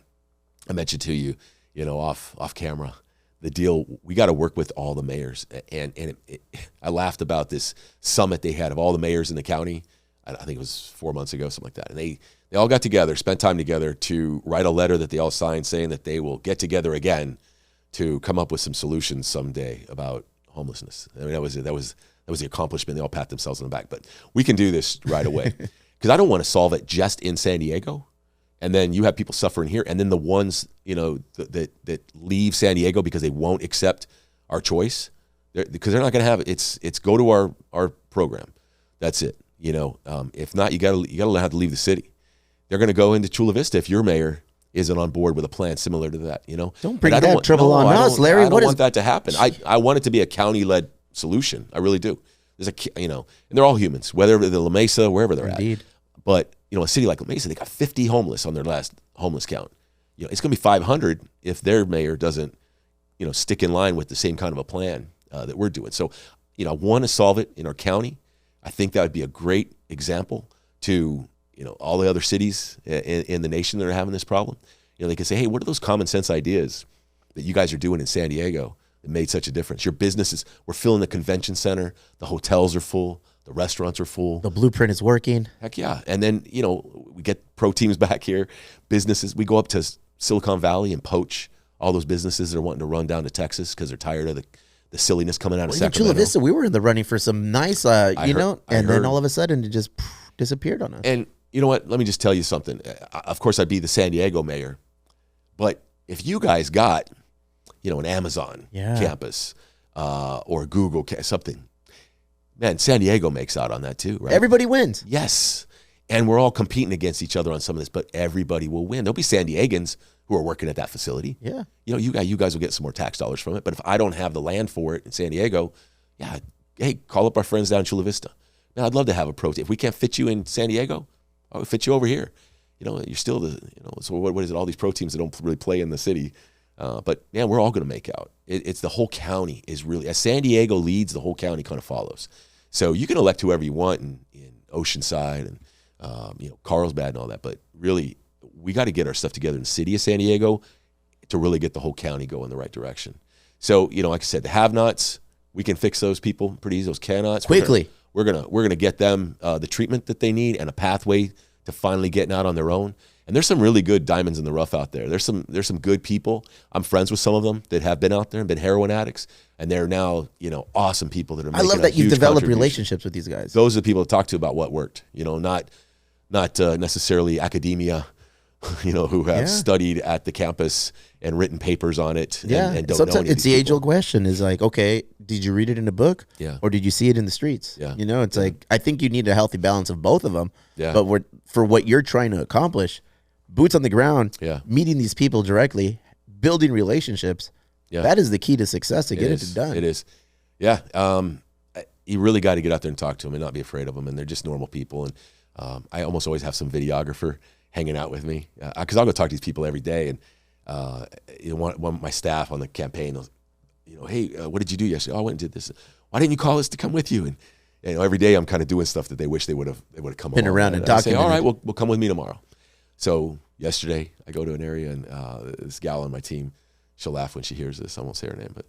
I mentioned to you, you know, off camera. The deal, we got to work with all the mayors. And I laughed about this summit they had of all the mayors in the county. I think it was 4 months ago, something like that. And they all got together, spent time together to write a letter that they all signed saying that they will get together again to come up with some solutions someday about homelessness. I mean, that was the accomplishment. They all pat themselves on the back. But we can do this right away because I don't want to solve it just in San Diego. And then you have people suffering here, and then the ones, you know, that leave San Diego because they won't accept our choice, because they're not going to have it. It's go to our program. That's it. You know, if not, you got to learn how to leave the city. They're going to go into Chula Vista if your mayor isn't on board with a plan similar to that. You know, don't bring that trouble on us, Larry. I don't want that to happen. I want it to be a county-led solution. I really do. There's you know, and they're all humans, whether they're La Mesa, wherever they're at. But you know, a city like La Mesa, they got 50 homeless on their last homeless count. You know, it's going to be 500 if their mayor doesn't, you know, stick in line with the same kind of a plan that we're doing. So, you know, I want to solve it in our county. I think that would be a great example to, you know, all the other cities in the nation that are having this problem. You know, they can say, hey, what are those common sense ideas that you guys are doing in San Diego that made such a difference? Your businesses, we're filling the convention center, the hotels are full. The restaurants are full. The blueprint is working. Heck yeah. And then, you know, we get pro teams back here. Businesses, we go up to Silicon Valley and poach all those businesses that are wanting to run down to Texas because they're tired of the silliness coming out of Well, even Sacramento. Chula Vista, we were in the running for some nice, I and heard. then all of a sudden it just disappeared on us. And you know what? Let me just tell you something. Of course, I'd be the San Diego mayor, but if you guys got, an Amazon campus or Google something, man, San Diego makes out on that too, right? Everybody wins. Yes. And we're all competing against each other on some of this, but everybody will win. There'll be San Diegans who are working at that facility. Yeah. You guys will get some more tax dollars from it. But if I don't have the land for it in San Diego, hey, call up our friends down in Chula Vista. Man, I'd love to have a pro team. If we can't fit you in San Diego, I'll fit you over here. You're still so what is it? All these pro teams that don't really play in the city. But man, we're all going to make out. It's the whole county is really, as San Diego leads, the whole county kind of follows. So you can elect whoever you want in Oceanside and Carlsbad and all that, but really we got to get our stuff together in the city of San Diego to really get the whole county going in the right direction. So, like I said, the have-nots, we can fix those people pretty easy. Those cannots Quickly. We're gonna get them the treatment that they need and a pathway to finally getting out on their own. And there's some really good diamonds in the rough out there. There's some good people. I'm friends with some of them that have been out there and been heroin addicts, and they're now awesome people that are. I love that you've developed relationships with these guys. Those are the people to talk to about what worked. Not necessarily academia, who have studied at the campus and written papers on it. And don't know any of it's the these age-old people. question: is like, okay, did you read it in a book? Yeah. Or did you see it in the streets? Yeah. It's like I think you need a healthy balance of both of them. Yeah. But for what you're trying to accomplish, boots on the ground, meeting these people directly, building relationships. Yeah. That is the key to success to get it done. It is. Yeah. You really got to get out there and talk to them and not be afraid of them. And they're just normal people. And I almost always have some videographer hanging out with me because I'll go talk to these people every day. And one of my staff on the campaign, hey, what did you do yesterday? Oh, I went and did this. Why didn't you call us to come with you? And every day I'm kind of doing stuff that they wish they would have come Been along. around and I say, documented. all right, we'll come with me tomorrow. So yesterday I go to an area and this gal on my team, she'll laugh when she hears this. I won't say her name, but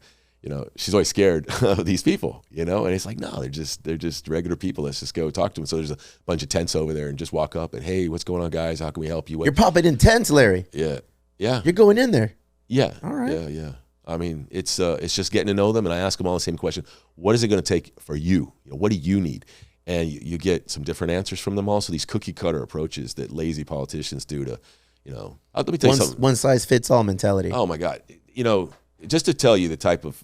she's always scared of these people, and it's like, no, they're just regular people. Let's just go talk to them. So there's a bunch of tents over there and just walk up and, hey, what's going on, guys? How can we help you? You're popping in tents, Larry. Yeah. Yeah. You're going in there. Yeah. All right. Yeah. I mean, it's just getting to know them, and I ask them all the same question. What is it going to take for you? What do you need? And you get some different answers from them all. So these cookie cutter approaches that lazy politicians do to, let me tell you something. One size fits all mentality. Oh my God. Just to tell you the type of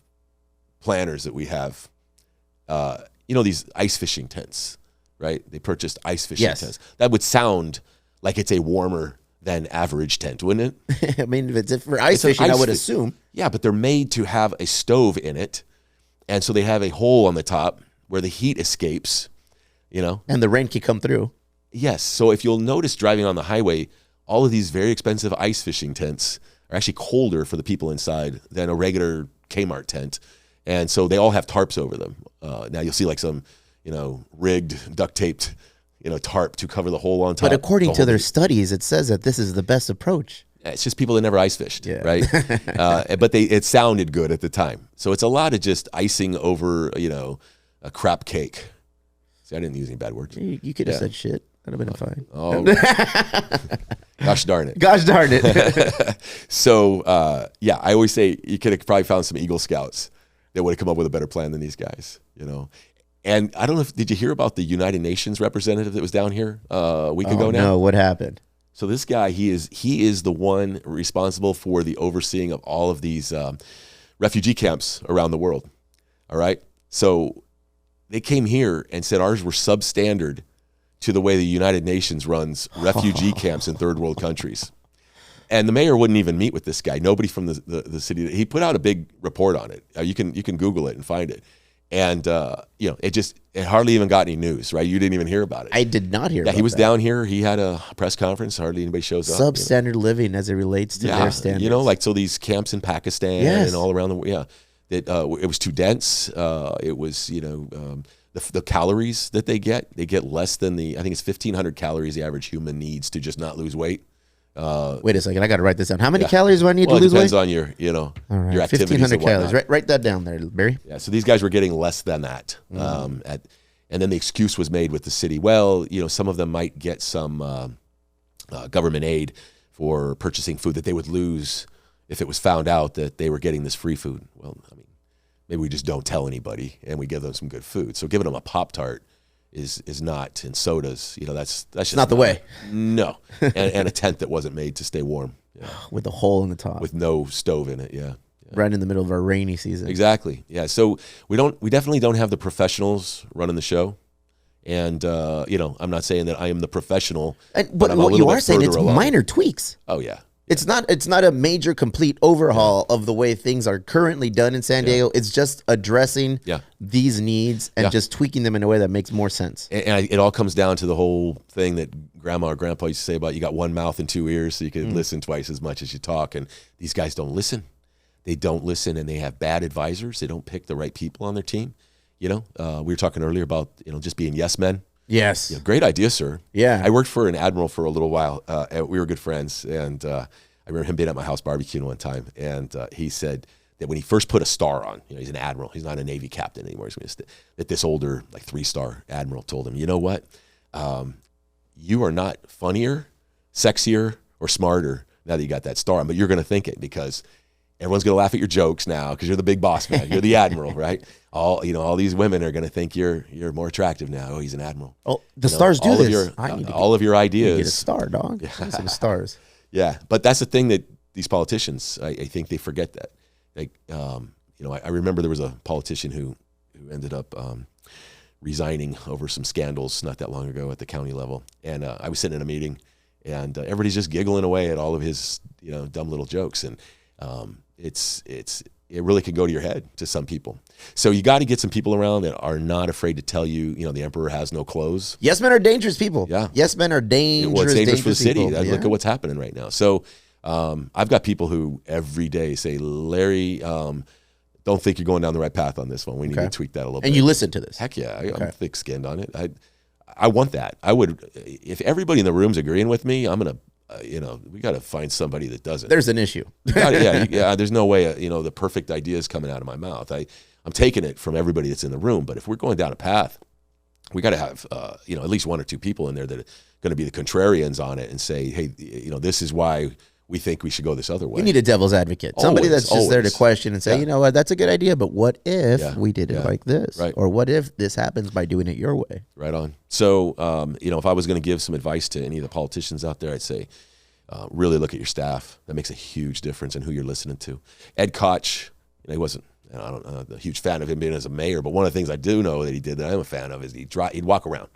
planners that we have, these ice fishing tents, right? They purchased ice fishing tents. That would sound like it's a warmer than average tent, wouldn't it? I mean, if it's for ice fishing, I would assume. Yeah, but they're made to have a stove in it. And so they have a hole on the top where the heat escapes, And the rain can come through. Yes. So if you'll notice driving on the highway, all of these very expensive ice fishing tents are actually colder for the people inside than a regular Kmart tent. And so they all have tarps over them. Now you'll see like some, rigged, duct taped, tarp to cover the hole on top. But according to their studies, it says that this is the best approach. It's just people that never ice fished, right? But it sounded good at the time. So it's a lot of just icing over, a crap cake. See, I didn't use any bad words. You could have said shit. That would have been fine. Oh, gosh darn it. Gosh darn it. So, I always say you could have probably found some Eagle Scouts that would have come up with a better plan than these guys, And I don't know did you hear about the United Nations representative that was down here a week ago now? No, what happened? So this guy, he is the one responsible for the overseeing of all of these refugee camps around the world. All right. So they came here and said ours were substandard to the way the United Nations runs refugee camps in third world countries. And the mayor wouldn't even meet with this guy. Nobody from the city. He put out a big report on it. You can Google it and find it. And it hardly even got any news, right? You didn't even hear about it. I did not hear. Yeah, about he was that. down here. He had a press conference. Hardly anybody shows up. Substandard living as it relates to their standards. So these camps in Pakistan and all around the world. Yeah, that it was too dense. It was the calories that they get less than I think it's 1,500 calories the average human needs to just not lose weight. Wait a second, I got to write this down. How many calories do I need to lose weight? It depends on your all right, your activities. 1,500 calories. Write that down there, Barry. Yeah, so these guys were getting less than that. And then the excuse was made with the city. Well, some of them might get some government aid for purchasing food that they would lose if it was found out that they were getting this free food. Well, I mean, maybe we just don't tell anybody and we give them some good food. So giving them a Pop-Tart is not, and sodas, that's just not the way. No, and a tent that wasn't made to stay warm. Yeah. With a hole in the top. With no stove in it, yeah. Right in the middle of our rainy season. Exactly, yeah. So we definitely don't have the professionals running the show. And, I'm not saying that I am the professional. But what you are saying, it's along. minor tweaks. Oh, yeah. It's not a major complete overhaul of the way things are currently done in San Diego. It's just addressing these needs and just tweaking them in a way that makes more sense. And it all comes down to the whole thing that grandma or grandpa used to say about you got one mouth and two ears, so you can listen twice as much as you talk. And these guys don't listen. They don't listen, and they have bad advisors. They don't pick the right people on their team. We were talking earlier about, just being yes men. Yes. Great idea, sir. Yeah. I worked for an admiral for a little while. We were good friends, and I remember him being at my house barbecuing one time, and he said that when he first put a star on, he's an admiral. He's not a Navy captain anymore. That this older, like 3-star admiral told him, you know what? You are not funnier, sexier, or smarter now that you got that star on, but you're going to think it because everyone's going to laugh at your jokes now because you're the big boss man. You're the admiral, right? All these women are going to think you're more attractive now. Oh, he's an admiral. Oh, the stars do this. All of your ideas. Get a star, dog. Yeah. Some stars. Yeah, but that's the thing that these politicians, I think they forget that. Like, I remember there was a politician who ended up resigning over some scandals not that long ago at the county level, and I was sitting in a meeting, and everybody's just giggling away at all of his dumb little jokes, and it really can go to your head to some people. So you got to get some people around that are not afraid to tell you, the emperor has no clothes. Yes men are dangerous people. Yeah. Yes men are dangerous. Well, it's dangerous for the city. People. Look at what's happening right now. So I've got people who every day say, Larry, don't think you're going down the right path on this one. We need to tweak that a little bit. And you listen to this. Heck yeah. I'm thick-skinned on it. I want that. I would, if everybody in the room's agreeing with me, I'm going to, we got to find somebody that doesn't. There's an issue. Yeah. There's no way, the perfect idea is coming out of my mouth. I'm taking it from everybody that's in the room. But if we're going down a path, we got to have, at least one or two people in there that are going to be the contrarians on it and say, hey, this is why we think we should go this other way. You need a devil's advocate. Somebody that's just there to question and say, you know what, that's a good idea, but what if we did it like this? Right. Or what if this happens by doing it your way? Right on. So, if I was going to give some advice to any of the politicians out there, I'd say, really look at your staff. That makes a huge difference in who you're listening to. Ed Koch, he wasn't, I'm not a huge fan of him being as a mayor, but one of the things I do know that he did that I'm a fan of is he'd walk around,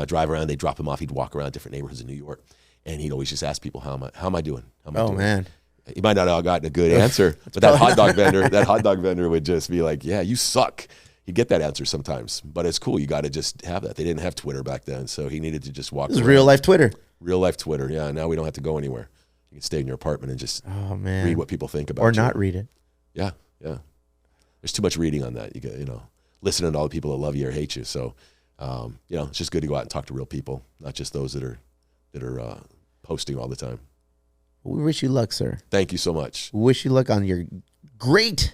drive around. They'd drop him off. He'd walk around different neighborhoods in New York. And he'd always just ask people, how am I doing? How am I doing? Man. He might not have gotten a good answer, but that hot dog vendor would just be like, yeah, you suck. He'd get that answer sometimes, but it's cool. You got to just have that. They didn't have Twitter back then, so he needed to just walk around. This is real life Twitter. Real life Twitter, yeah. Now we don't have to go anywhere. You can stay in your apartment and just read what people think about you. Or not read it. Yeah. There's too much reading on that. You get, listening to all the people that love you or hate you. So, it's just good to go out and talk to real people, not just those that are posting all the time. We wish you luck, sir. Thank you so much. We wish you luck on your great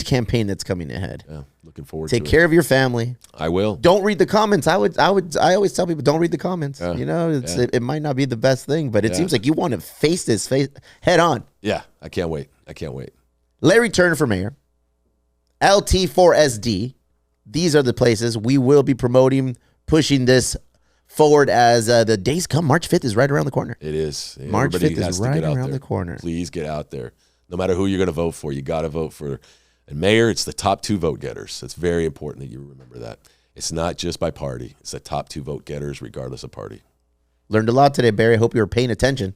campaign that's coming ahead. Yeah, looking forward to it. Take care of your family. I will. Don't read the comments. I always tell people, don't read the comments. It might not be the best thing, but it seems like you want to face this head on. Yeah, I can't wait. Larry Turner for mayor. LT4SD. These are the places we will be promoting, pushing this forward as the days come. March 5th is right around the corner. It is. March 5th is right around the corner. Please get out there. No matter who you're going to vote for, you got to vote for. And mayor, it's the top 2 vote getters. It's very important that you remember that. It's not just by party. It's the top 2 vote getters regardless of party. Learned a lot today, Barry. I hope you were paying attention.